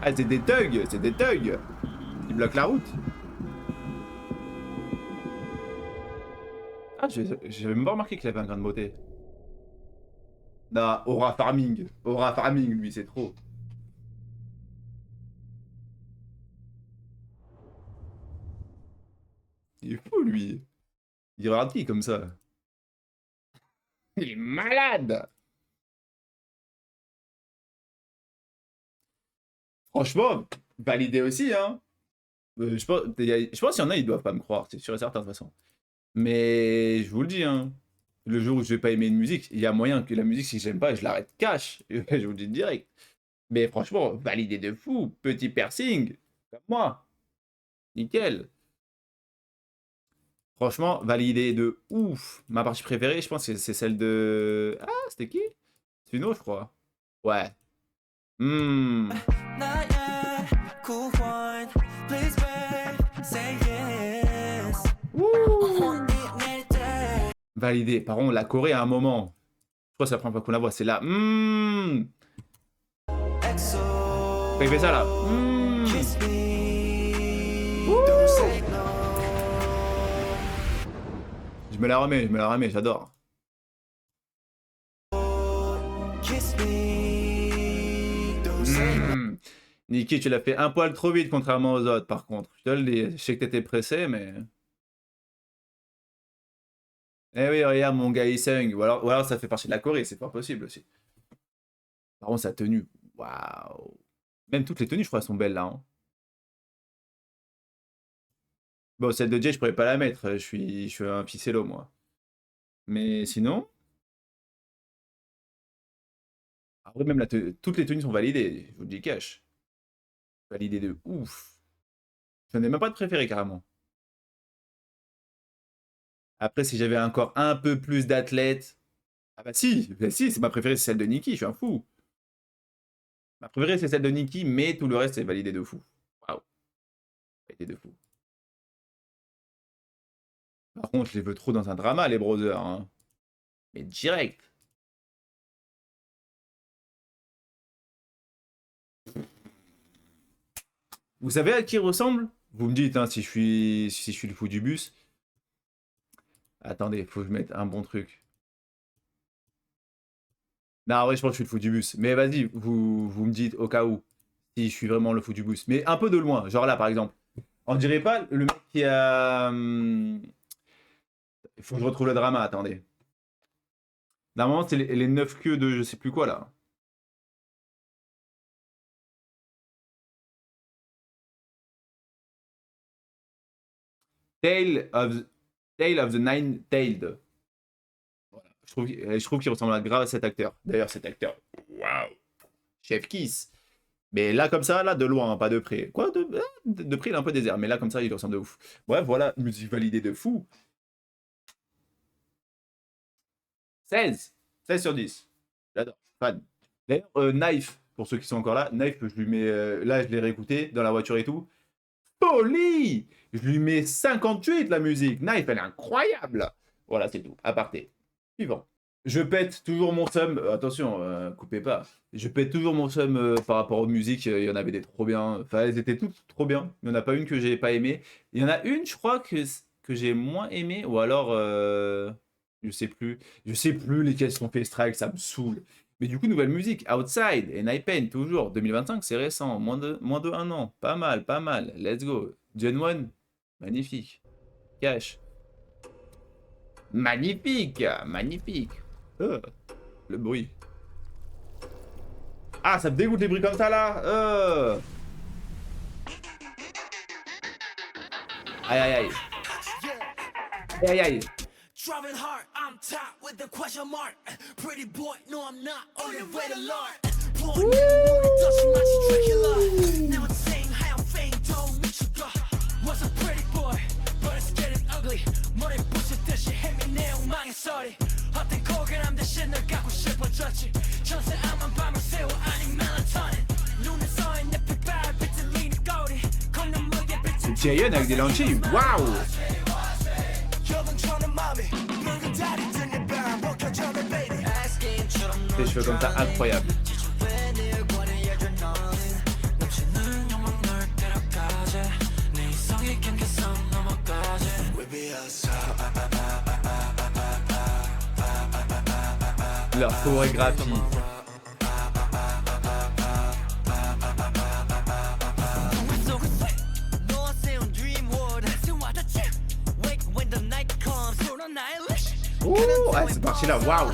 Ah, c'est des thugs! C'est des thugs! Ils bloquent la route! Ah, j'avais même pas remarqué qu'il avait un grain de beauté. Non, Aura Farming. Aura Farming, lui, c'est trop. Il est fou, lui. Il regarde qui comme ça? Il est malade! Franchement, validé aussi, hein. Je pense qu'il y en a, ils doivent pas me croire, c'est sûr et certain de toute façon. Mais je vous le dis, hein. Le jour où je vais pas aimer une musique, il y a moyen que la musique, si j'aime pas, je l'arrête cash. Je vous le dis direct. Mais franchement, validé de fou. Petit piercing, comme moi. Nickel. Franchement, validé de ouf. Ma partie préférée, je pense que c'est celle de... Ah, c'était qui? Suno, je crois. Ouais. Hmm. 나의 구원 Please babe say yes 내릴 때 Validé. Par contre, la Corée à un moment. Je crois que c'est la première fois qu'on la voit. C'est là. exo Quand il fait ça là. Kiss me Don't say no Je me la remets, j'adore. Kiss me Don't say no Nikki, tu l'as fait un poil trop vite contrairement aux autres par contre. Je te le dis, je sais que t'étais pressé, mais... Eh oui, regarde mon gars Isung. Ou alors ça fait partie de la Corée, c'est pas possible aussi. Par contre, sa tenue, waouh. Même toutes les tenues, je crois, sont belles là. Hein. Bon, celle de Jay, je pourrais pas la mettre. Je suis un ficello, moi. Mais sinon... Après, même toutes les tenues sont validées, je vous le dis cash. Validé de ouf. Je n'ai même pas de préféré carrément. Après, si j'avais encore un peu plus d'athlètes... Ah bah si, c'est ma préférée, c'est celle de Nikki, je suis un fou. Ma préférée, c'est celle de Nikki, mais tout le reste, c'est validé de fou. Waouh. Validé de fou. Par contre, je les veux trop dans un drama, les brothers. Hein. Mais direct. Vous savez à qui il ressemble? Vous me dites hein, si je suis le fou du bus. Attendez, faut que je mette un bon truc. Non, en vrai, je pense que je suis le fou du bus. Mais vas-y, vous me dites au cas où si je suis vraiment le fou du bus. Mais un peu de loin. Genre là, par exemple. On dirait pas le mec qui a... Il faut que je retrouve le drama, attendez. Normalement, c'est les 9 queues de je sais plus quoi, là. Tale of the Nine-Tailed. Voilà. Je trouve qu'il ressemble grave à cet acteur. D'ailleurs, cet acteur, waouh, Chef Kiss. Mais là, comme ça, là, de loin, hein, pas de près. Quoi, de près, il est un peu désert. Mais là, comme ça, il ressemble de ouf. Bref, voilà, musique validée de fou. 16 sur 10. J'adore. Fan. D'ailleurs, Knife, pour ceux qui sont encore là, Knife, je lui mets... là, je l'ai réécouté dans la voiture et tout. Folie! Je lui mets 58 la musique. Knife, elle est incroyable. Voilà, c'est tout. Aparté. Suivant. Je pète toujours mon seum. Attention, coupez pas. Je pète toujours mon seum par rapport aux musiques. Il y en avait des trop bien. Enfin, elles étaient toutes trop bien. Il n'y en a pas une que j'ai pas aimée. Il y en a une, je crois, que j'ai moins aimée. Ou alors, je sais plus. Je sais plus lesquelles sont fait strike. Ça me saoule. Mais du coup, nouvelle musique. Outside et Nightpain, toujours. 2025, c'est récent. Moins de 1 an. Pas mal, pas mal. Let's go. Gen 1. Magnifique. Cash. Magnifique. Magnifique. Le bruit. Ah, ça me dégoûte les bruits comme ça là. Aïe aïe aïe. Aïe aïe aïe. Driving hard, I'm top with the question mark. Pretty boy, no I'm not on the way to Lord. Boy, touching my Dracula. Now it's saying how I'm fame don't meet you go. Was a pretty boy, but it's getting ugly. 머리 부시듯이 힘이 내용망의 소리. 어떤 고결함 대신 널 갖고 싶어졌지. 전세 암만 밤을 새워 아닌 멜로디. Jaehyun avec des lanchis, waouh. Des cheveux comme ça, incroyable. Leur chorégraphie. Oh, ah, cette partie-là, waouh.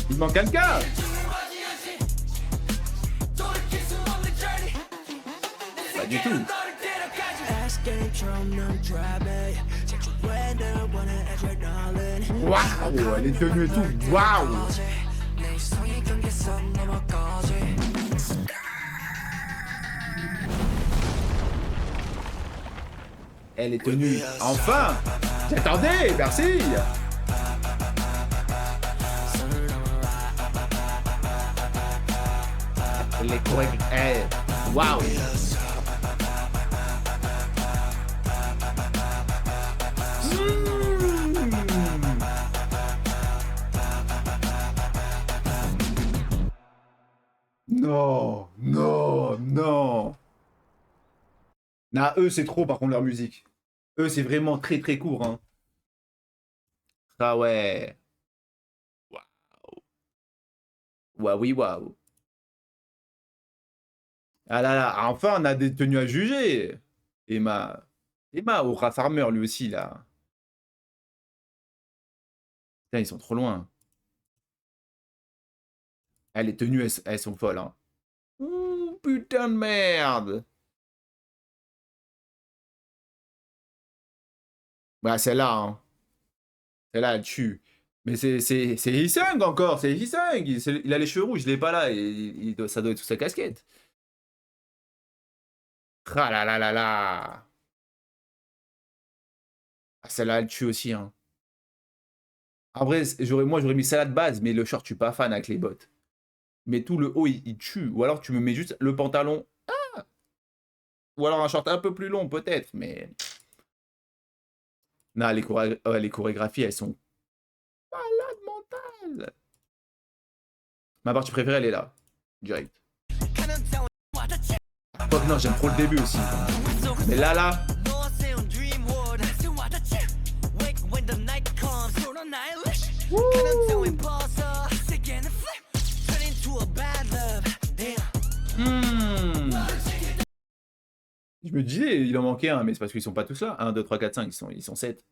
Il manque quelqu'un. Pas du tout. Waouh, elle est tenue et tout, waouh. Elle est tenue, enfin. J'attendais, merci. Elle est correcte, waouh. Non, non, non. Nah, eux, c'est trop, par contre, leur musique. Eux, c'est vraiment très, très court, hein. Ah ouais. Waouh. Waouh, oui, waouh. Ah là là, enfin, on a des tenues à juger. Emma au Rat Farmer, lui aussi, là. Putain, ils sont trop loin. Ah, les tenues, elles sont folles, hein. Ouh, putain de merde. Bah, celle-là, hein. Celle-là, elle tue. Mais c'est Hee-sung encore, c'est Hee-sung. Il a les cheveux rouges, je l'ai pas là. Ça doit être sous sa casquette. Ah là là là là. Ah, celle-là, elle tue aussi, hein. En vrai, moi, j'aurais mis celle-là de base, mais le short, je suis pas fan avec les bottes. Mais tout le haut, il tue. Ou alors, tu me mets juste le pantalon. Ah. Ou alors un short un peu plus long, peut-être, mais... Non, les chorégraphies, elles sont malades mentales. Ma partie préférée, elle est là. Direct. Quoique non, j'aime trop le début aussi. Mais là... Je me disais, il en manquait un, mais c'est parce qu'ils sont pas tous là. 1, 2, 3, 4, 5, ils sont 7.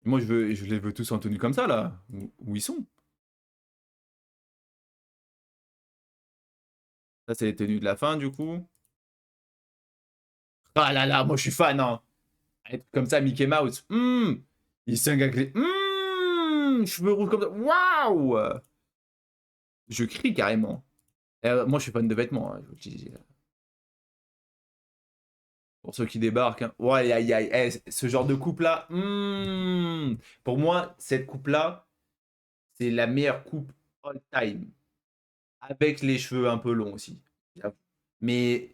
Moi, je les veux tous en tenue comme ça, là. Où ils sont? Ça, c'est les tenues de la fin, du coup. Ah là là, moi, je suis fan, hein. Être comme ça, Mickey Mouse. Il sing avec les... cheveux rouges comme ça. Waouh. Je crie carrément. Moi, je suis fan de vêtements, hein, je vous le dis. Pour ceux qui débarquent. Hein. Ouais, aïe, aïe, aïe. Ce genre de coupe-là. Pour moi, cette coupe-là, c'est la meilleure coupe all time. Avec les cheveux un peu longs aussi. Mais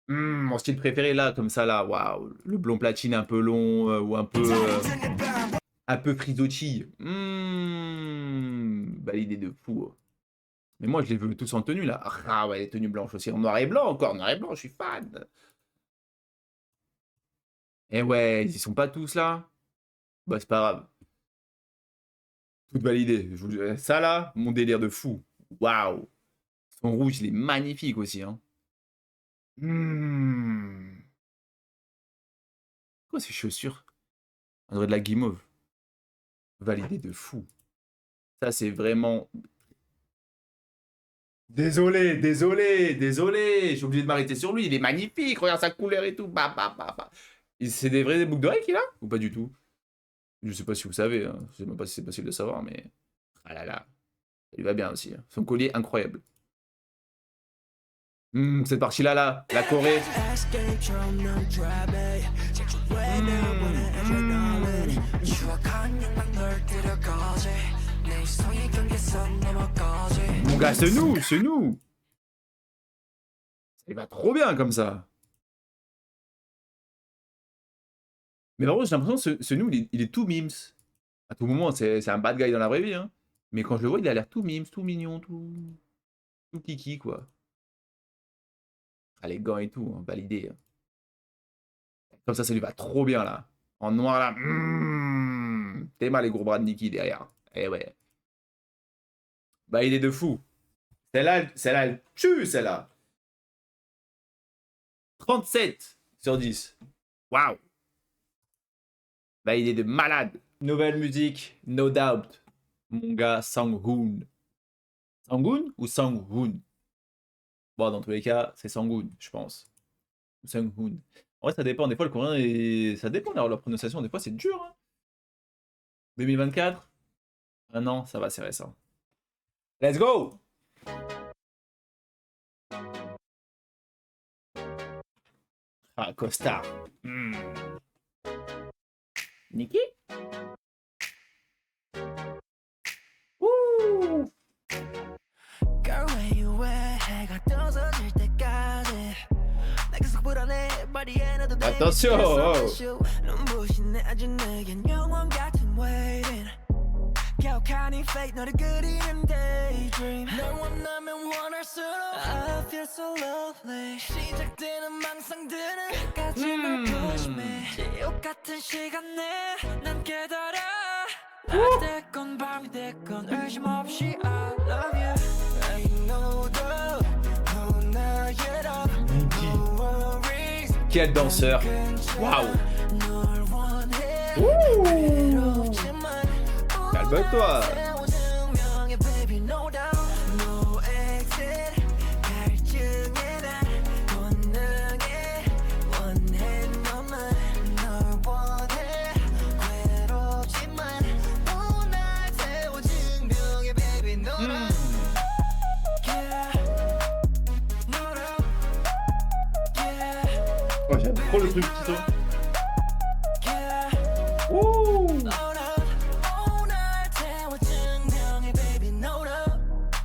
mon style préféré, là, comme ça, là, waouh. Le blond platine un peu long ou un peu frisottis. Validé de fou. Mais moi, je les veux tous en tenue, là. Ah ouais, les tenues blanches aussi. En noir et blanc encore. Noir et blanc, je suis fan. Eh ouais, ils sont pas tous là. Bah, c'est pas grave. Tout validé. Ça là, mon délire de fou. Waouh. Son rouge, il est magnifique aussi. Hein. Quoi ces chaussures? On dirait de la guimauve. Validé de fou. Ça, c'est vraiment... Désolé. J'ai oublié de m'arrêter sur lui. Il est magnifique. Regarde sa couleur et tout. C'est des vraies boucles d'oreilles qu'il a? Ou pas du tout? Je sais pas si vous savez. Hein. Je sais même pas si c'est possible de savoir, mais... Ah là là. Ça lui va bien aussi. Hein. Son collier, incroyable. Cette partie-là, là. La Corée. 내 성의 경계선 넘어가지 Mon gars, c'est nous. Il va trop bien comme ça. Mais par contre, j'ai l'impression que ce nous, il est tout mimes. À tout moment, c'est un bad guy dans la vraie vie. Hein. Mais quand je le vois, il a l'air tout mimes, tout mignon, tout kiki, quoi. Ah, les gants et tout, hein, validé. Hein. Comme ça lui va trop bien, là. En noir, là. T'es mal les gros bras de Nikki derrière. Eh ouais. Bah, il est de fou. Celle-là, elle tue, celle-là. 37 sur 10. Waouh. Bah, il est de malade. Nouvelle musique, No Doubt. Mon gars, Sang-hoon. Sang-hoon ou Sang-hoon? Bon, dans tous les cas, c'est Sang-hoon, je pense. Ou Sang-hoon. En vrai, ça dépend. Des fois, le coréen, ça dépend de leur prononciation. Des fois, c'est dur. Hein. 2024? Ah non, ça va, c'est récent. Let's go! Ah, Costard. Nikki? Ouh! Girl, where you at? 해가 떠져질 때까지 나 계속 불안해 by the end of the day Attention! 눈부신 아주 내겐 영원 같은 waiting 격한 이 fate 너를 그리는 daydream 널 원하면 원할수록 I feel so lovely 시작되는 망상들은 끝까지 널 push me 지옥 같은 시간 내 난 깨달아 낮 됐건 밤이 됐건 의심 없이 I love you Ain't no doubt no 나의 love no worries Quel danseur! Waouh! 널 원해 Ouh! 외롭지만 Calme-toi! 증명해 baby no doubt no exit 갈증에 난 본능에 원해 너만 널 원해 괴롭지만 또 날 세워 증명해 baby no doubt yeah no doubt yeah Oh, j'aime trop le truc qui sonne. yeah Ouh! no doubt oh 날 세워 증명해 baby no doubt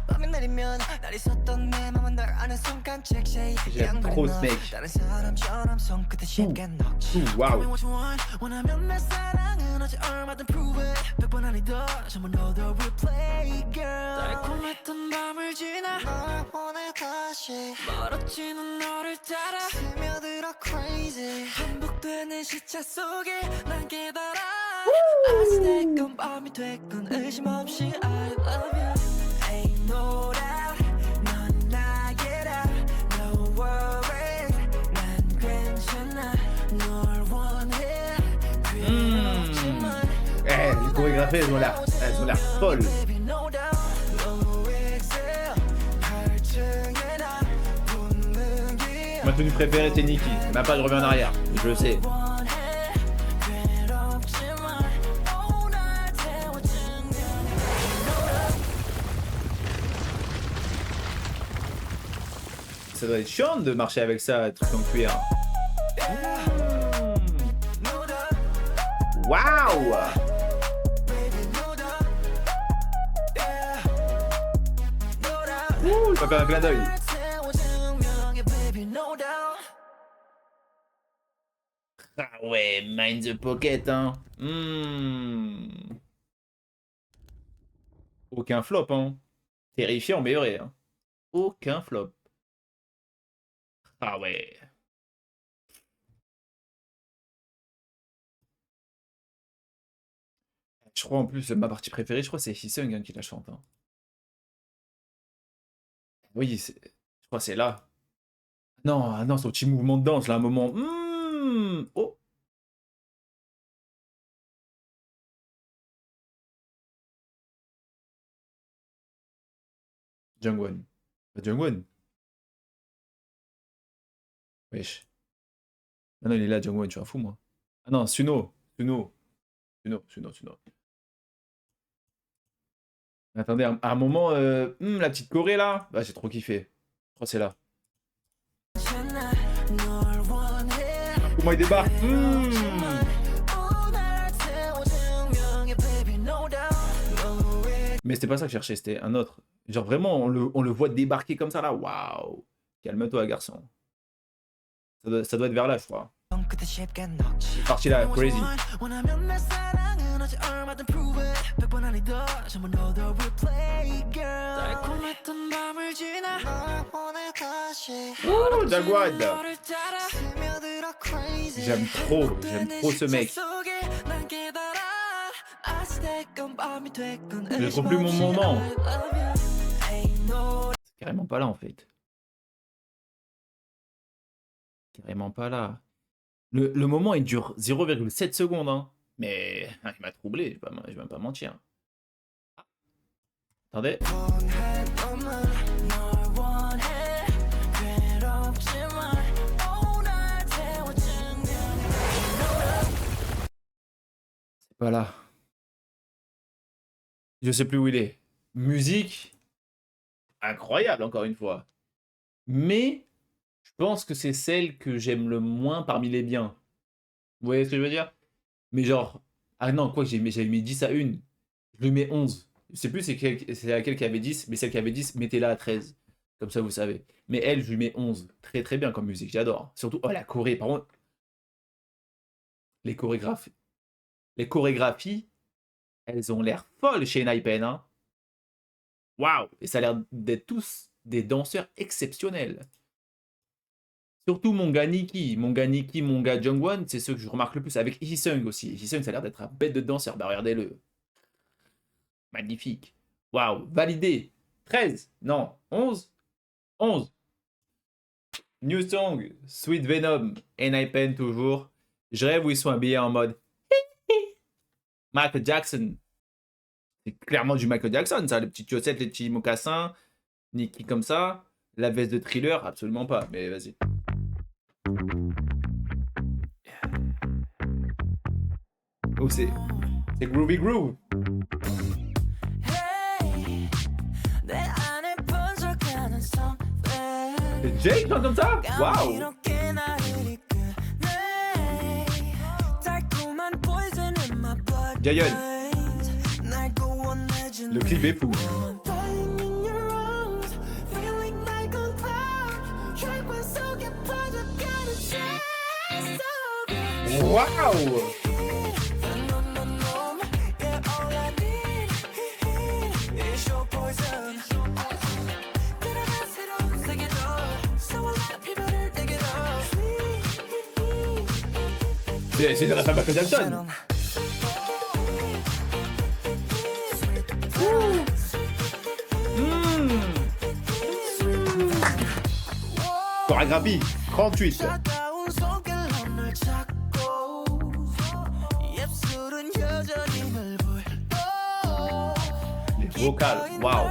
밤이 내리면 날 있었던 내 맘은 널 아는 순간 check shake J'aime trop ce mec. 다른 사람처럼 손끝에 쉽게 넣지 Waouh! Tell me what you want 원하면 내 사랑은 어제 얼마든 prove it 100번 아니더 전부 너도 replay girl 달콤했던 밤을 지나 널 원해 다시 멀어지는 너를 따라 스며들어 crazy 반복되는 시차 속에 난 깨달아 아직 됐건 밤이 됐건 의심 없이 I love you Ain't no doubt 넌 나게라 No worries 난 괜찮아 널 원해 괴롭지만 Eh, les chorégraphies, elles ont l'air folles. baby no doubt no exit 갈증에 난 본능이 Ma tenue préférée, c'est Nikki. Même pas, je reviens en arrière. Je le sais. 원해 괴롭지만 또 날 세워 증명해 Ça doit être chiant de marcher avec ça, un truc en cuir. no doubt Waouh! baby no doubt yeah no doubt Ouh, je vais faire un clin d'œil. 세워 증명해 baby no doubt Ah ouais, Mind the Pocket, hein. Aucun flop, hein. Terrifiant, mais vrai, hein. Aucun flop. Ah ouais. Je crois en plus, ma partie préférée, je crois c'est Hisung hein, qui la chante. Hein. Oui, je crois que c'est là. Non, ah non, son petit mouvement de danse, là, un moment. Oh. Jungwon. Pas Jungwon. Wesh. Ah non, il est là, Jungwon, tu es un fou, moi. Ah non, Suno. Attendez, à un moment, la petite Corée, là. Bah, j'ai trop kiffé. Je crois que c'est là. Comment il débarque Mais c'était pas ça que je cherchais, c'était un autre. Genre vraiment, on le voit débarquer comme ça là. Waouh. Calme-toi, garçon. Ça doit être vers là, je crois. 끝에 쉽게 녹지. Cette partie-là, crazy. 원하면 내 사랑은 어제 얼마든 prove it 100번 아니다 전부 너도 replay girl 달콤했던 밤을 지나 널 보내 다시 Oh, Jaguar. 너를 따라 스며들어 crazy J'aime trop ce mec. 속에 난 깨달아 아직까지 밤이 됐건 Je trouve plus mon moment. I love you. Ain't no C'est carrément pas là en fait. Carrément pas là. Le moment il dure 0,7 secondes. Hein. Mais il m'a troublé, je vais même pas mentir. Ah. Attendez. 원해 너만 널 원해 괴롭지만 오늘 태워주면 C'est pas là. Je sais plus où il est. Musique. Incroyable encore une fois. Mais je pense que c'est celle que j'aime le moins parmi les biens. Vous voyez ce que je veux dire? Mais genre... Ah non, quoi que j'avais mis 10 à 1. Je lui mets 11. Je sais plus c'est laquelle qui avait 10, mais celle qui avait 10, mettez-la à 13. Comme ça, vous savez. Mais elle, je lui mets 11. Très très bien comme musique, j'adore. Surtout, oh la choré, par contre... Les chorégraphies, elles ont l'air folles chez Naipen, hein. Waouh! Et ça a l'air d'être tous des danseurs exceptionnels. Surtout mon gars Nikki, mon gars Jungwon, c'est ceux que je remarque le plus. Avec Hee-sung aussi. Hee-sung, ça a l'air d'être un bête de danseur. Bah regardez-le. Magnifique. Waouh, validé. 13. Non, 11. 11. New song, Sweet Venom, N.I.P.N toujours. Je rêve où ils sont habillés en mode Michael Jackson. C'est clairement du Michael Jackson, ça. Les petites chaussettes, les petits mocassins. Nikki comme ça. La veste de Thriller, absolument pas. Mais vas-y. Oh, c'est Groovy Groove. Hey 내 안에 번져가는 something C'est Jake chante comme ça? Waouh! 이렇게 나를 이끄네 달콤한 poison in my blood Jaeyeon. 날 구원해준 Le clip est fou. Falling in your arms, feeling like a cloud. 혈관 속에 퍼져가는 chest of you. Waouh! Yeah, all I need is your poison. 들어가 새로운 세계로 소원한 피부를 내게로. C'est une rap à Michael Jackson. Chorégraphie, 38. 차가운 손길로 널 잡고 입술은 여전히 널 불러. Les vocales, waouh.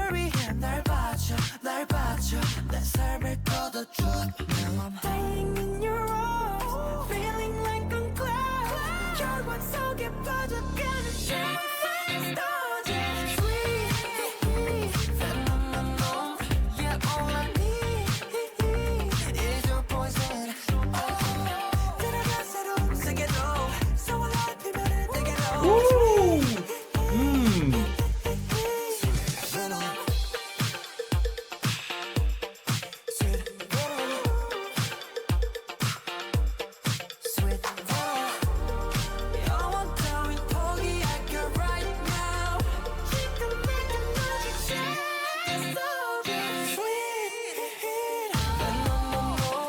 날 봐줘 내 삶을 걷어줘. Now I'm dying in your arms, feeling like a cloud. 혈관 속에 빠져가는 shimmering stars. Sweet phenomenon, yeah, all I need is your poison. 들어가 새로운 세계로 소원한 피부를 내게로. Sweet 영원 따윈 포기할게 right now. 지금 내게 너를 찾았어. Sweet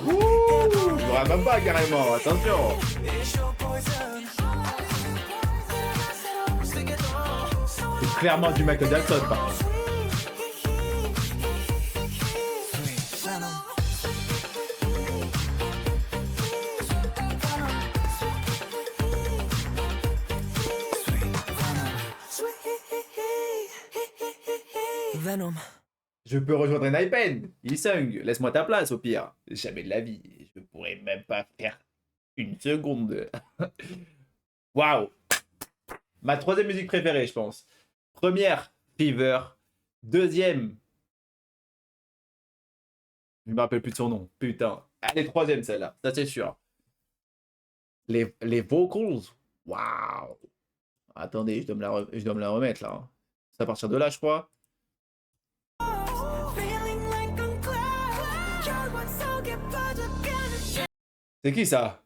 Ouh, je rappe même pas carrément, attention. is your poison. 들어가 새로운 세계로 C'est clairement du Michael Jackson, par contre. Venom. Je peux rejoindre N.I.P.N. Hee-sung, laisse-moi ta place au pire. Jamais de la vie. Je pourrais même pas faire une seconde. Waouh. Ma troisième musique préférée, je pense. Première, Fever. Deuxième. Je me rappelle plus de son nom. Putain. Elle est troisième, celle-là. Ça, c'est sûr. Les vocals. Waouh. Attendez, je dois me la remettre, là. C'est à partir de là, je crois. Feeling like on cloud. 결국 속에 빠져가는 C'est qui ça?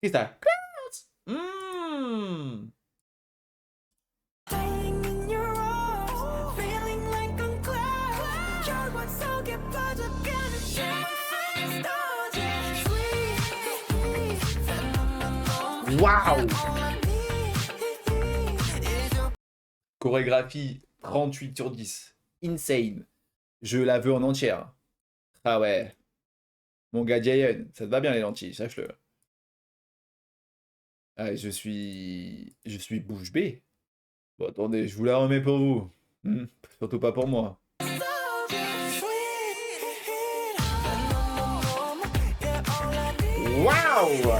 Qui ça? Mmh. Dying in your arms. Feeling like on cloud. 결국 속에 빠져가는 Sweet. Waouh! Chorégraphie 38 sur 10. Insane. Je la veux en entière. Ah ouais. Mon gars Jayen, ça te va bien les lentilles, sache-le. Ah, je suis bouche bée. Bon, attendez, je vous la remets pour vous. Surtout pas pour moi. Waouh!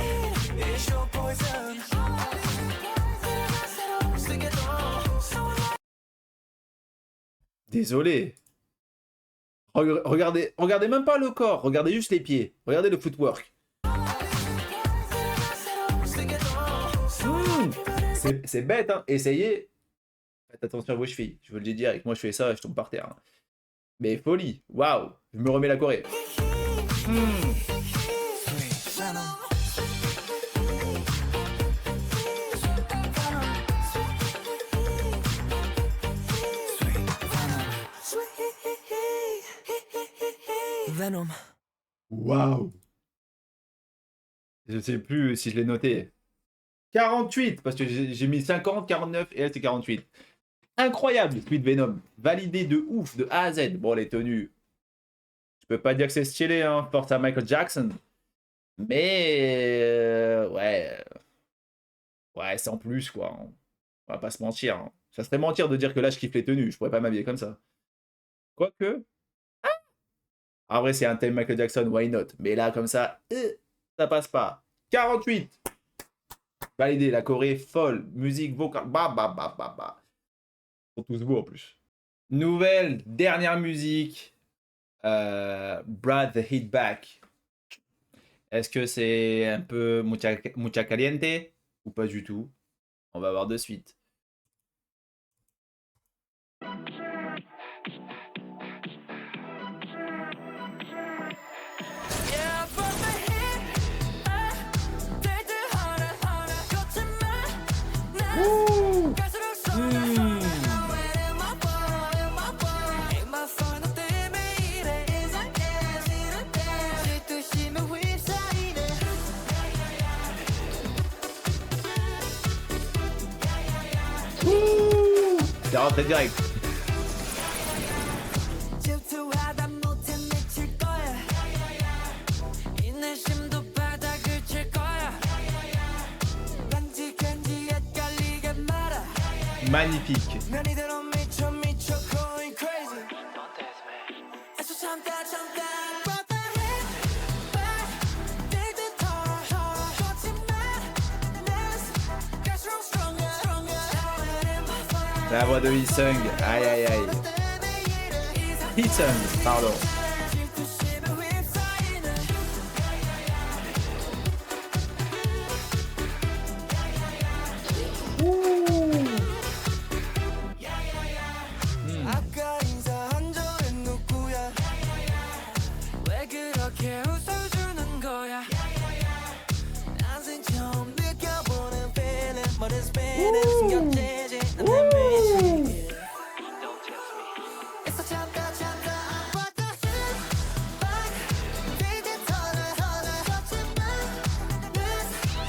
Désolé. Regardez même pas le corps, regardez juste les pieds. Regardez le footwork. C'est bête, hein. Essayez. Faites attention à vos chevilles. Je vous le dis direct. Moi, je fais ça, je tombe par terre. Hein. Mais folie. Waouh. Je me remets la Corée. Venom. Waouh. Je sais plus si je l'ai noté. 48, parce que j'ai mis 50, 49 et là c'est 48. Incroyable, Sweet Venom. Validé de ouf, de A à Z. Bon, les tenues. Je peux pas dire que c'est stylé, hein, force à Michael Jackson. Mais ouais. Ouais, c'est en plus, quoi. On va pas se mentir. Hein. Ça serait mentir de dire que là je kiffe les tenues. Je pourrais pas m'habiller comme ça. Quoique. En vrai, c'est un thème Michael Jackson, why not? Mais là, comme ça, ça passe pas. 48. Validé, la Corée folle. Musique, vocale, Ils sont tous beaux en plus. Nouvelle, dernière musique. Brad the Hit Back. Est-ce que c'est un peu mucha caliente ou pas du tout? On va voir de suite. C'est rentré direct. Magnifique. La voix de Hee-sung, aïe aïe aïe. Hee-sung, pardon.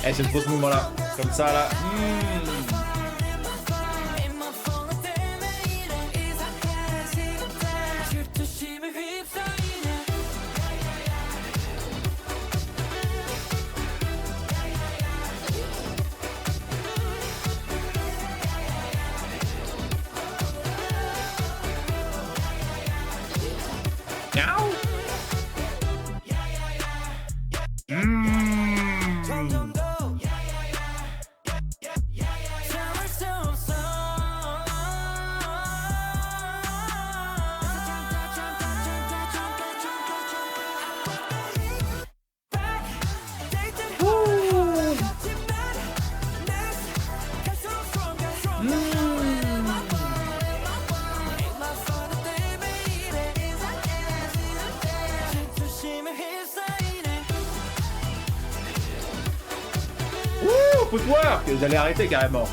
Eh, c'est trop ce mouvement là, comme ça là. footwork! J'allais arrêter carrément.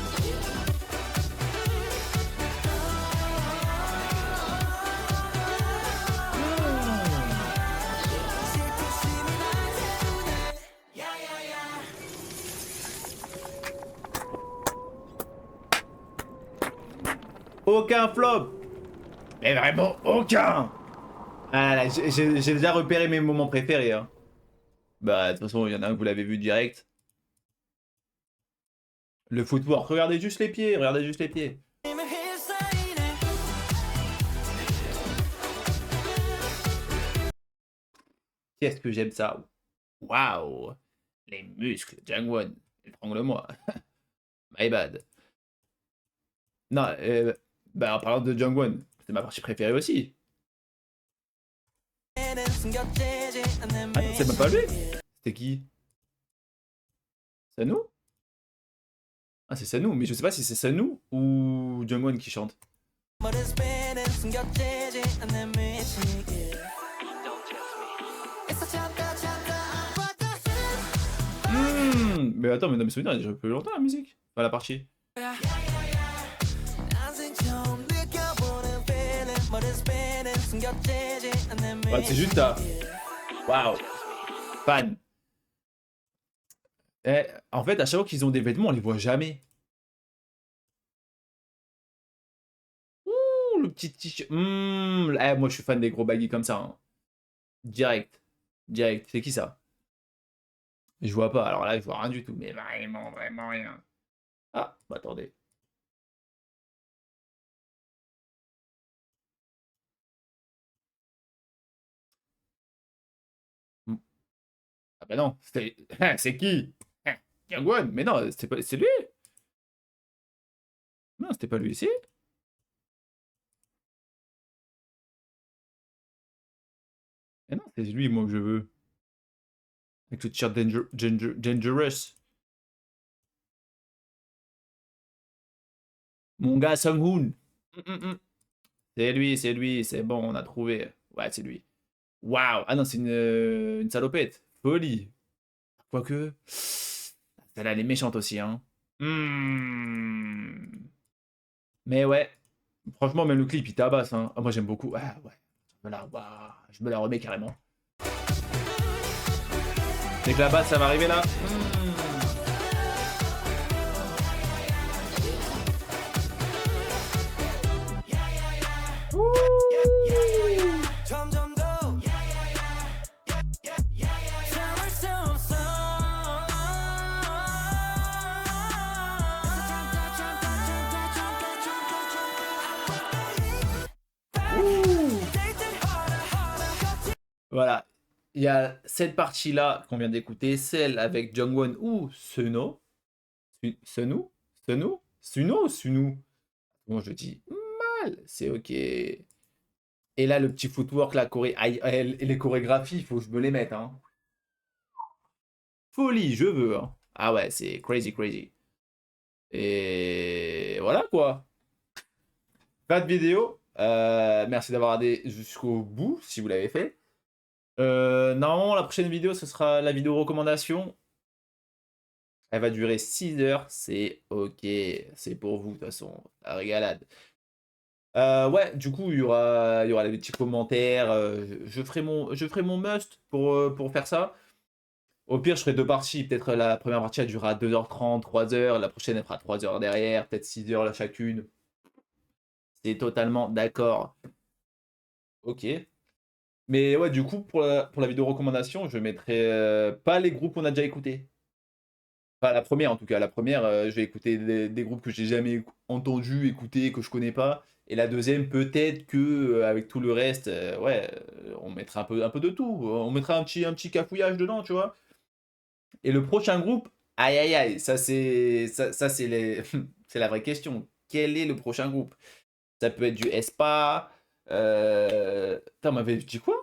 Aucun flop! Mais vraiment aucun! Ah là, j'ai déjà repéré mes moments préférés. Hein. Bah, de toute façon, il y en a un que vous l'avez vu direct. Le footwork. Regardez juste les pieds, regardez juste les pieds. Qu'est-ce que j'aime ça? Waouh! Les muscles, Jangwon. Étrangle-moi. My bad. Non, bah en parlant de Jangwon, c'est ma partie préférée aussi. Ah non, c'est même pas lui. C'était qui? Sanou? Ah c'est Sanou, mais je sais pas si c'est Sanou ou Jungwon qui chante. Mais attends, mais non, mais souviens, il a déjà plus longtemps la musique. Enfin la partie. Ouais, c'est juste ça. Waouh. Fan. En fait, à chaque fois qu'ils ont des vêtements, on les voit jamais. Ouh, le petit t-shirt. Moi, je suis fan des gros baggy comme ça. Hein. Direct. Direct. C'est qui ça? Je vois pas. Alors là, je vois rien du tout. Mais vraiment, vraiment rien. Ah, bah attendez. Ah bah non. C'est qui? Jungwon. Mais non, c'est lui. Non, c'était pas lui ici. Mais non, c'est lui, moi, que je veux. Avec le t-shirt Dangerous. Mon gars Sung-hoon. C'est lui, c'est bon, on a trouvé. Ouais, c'est lui. Waouh. Ah non, c'est une salopette. Folie. Quoique. Celle-là, elle est méchante aussi, hein. Mais ouais. Franchement, même le clip, il tabasse, hein. Ah, moi, j'aime beaucoup. Ah, ouais. Je me la remets carrément. Dès que la basse, ça va arriver là. Voilà. Il y a cette partie-là qu'on vient d'écouter, celle avec Jungwon ou Suno. Suno. Bon, je dis mal, c'est ok. Et là, le petit footwork, la et les chorégraphies, il faut que je me les mette. Hein. Folie, je veux. Hein. Ah ouais, c'est crazy, crazy. Et voilà quoi. Pas de vidéo. Merci d'avoir regardé jusqu'au bout, si vous l'avez fait. Normalement, la prochaine vidéo, ce sera la vidéo recommandation. Elle va durer 6 heures. C'est ok. C'est pour vous, de toute façon. La régalade. Ouais, du coup, il y aura les petits commentaires. Je ferai mon must pour faire ça. Au pire, je ferai 2 parties. Peut-être la première partie, elle durera 2h30, 3h. La prochaine, elle fera 3 heures derrière. Peut-être 6 heures là chacune. C'est totalement d'accord. Ok. Mais ouais, du coup, pour la vidéo recommandation, je mettrai pas les groupes qu'on a déjà écoutés. Enfin, la première en tout cas. La première, je vais écouter des groupes que j'ai jamais entendu, écoutés, que je connais pas. Et la deuxième, peut-être que avec tout le reste, ouais, on mettra un peu de tout. On mettra un petit cafouillage dedans, tu vois. Et le prochain groupe, aïe aïe aïe, ça c'est c'est la vraie question. Quel est le prochain groupe? Ça peut être du Aespa. Putain, on m'avait dit quoi?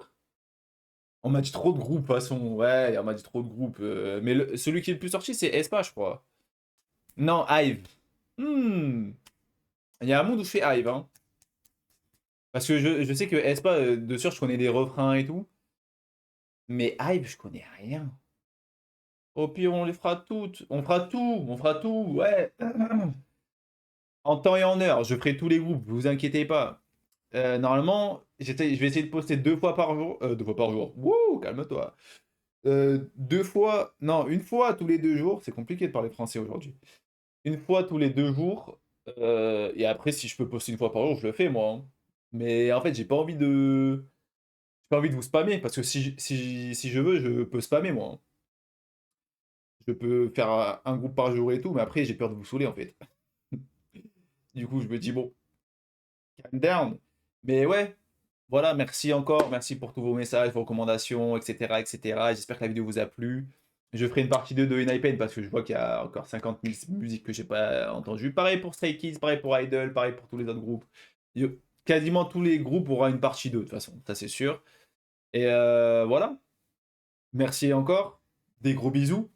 On m'a dit trop de groupes, de toute façon. Ouais, on m'a dit trop de groupes. Mais celui qui est le plus sorti, c'est Aespa, je crois. Non, Hive. Il y a un monde où je fais Hive. Hein. Parce que je sais que Aespa, de sûr, je connais des refrains et tout. Mais Hive, je connais rien. Au pire, on les fera toutes. On fera tout, ouais. En temps et en heure, je ferai tous les groupes, vous inquiétez pas. Normalement, je vais essayer de poster 2 fois par jour. 2 fois par jour. Wouh, calme-toi. 2 fois, non, une fois tous les 2 jours. C'est compliqué de parler français aujourd'hui. Une fois tous les 2 jours. Et après, si je peux poster une fois par jour, je le fais moi, hein. Mais en fait, j'ai pas envie de vous spammer parce que si je veux, je peux spammer moi, hein. Je peux faire un groupe par jour et tout, mais après, j'ai peur de vous saouler en fait. Du coup, je me dis, bon, calm down. Mais ouais, voilà, merci encore. Merci pour tous vos messages, vos recommandations, etc. etc. J'espère que la vidéo vous a plu. Je ferai une partie 2 de Hypen parce que je vois qu'il y a encore 50 000 musiques que j'ai pas entendues. Pareil pour Stray Kids, pareil pour Idol, pareil pour tous les autres groupes. Quasiment tous les groupes auront une partie 2 de toute façon, ça c'est sûr. Et voilà. Merci encore. Des gros bisous.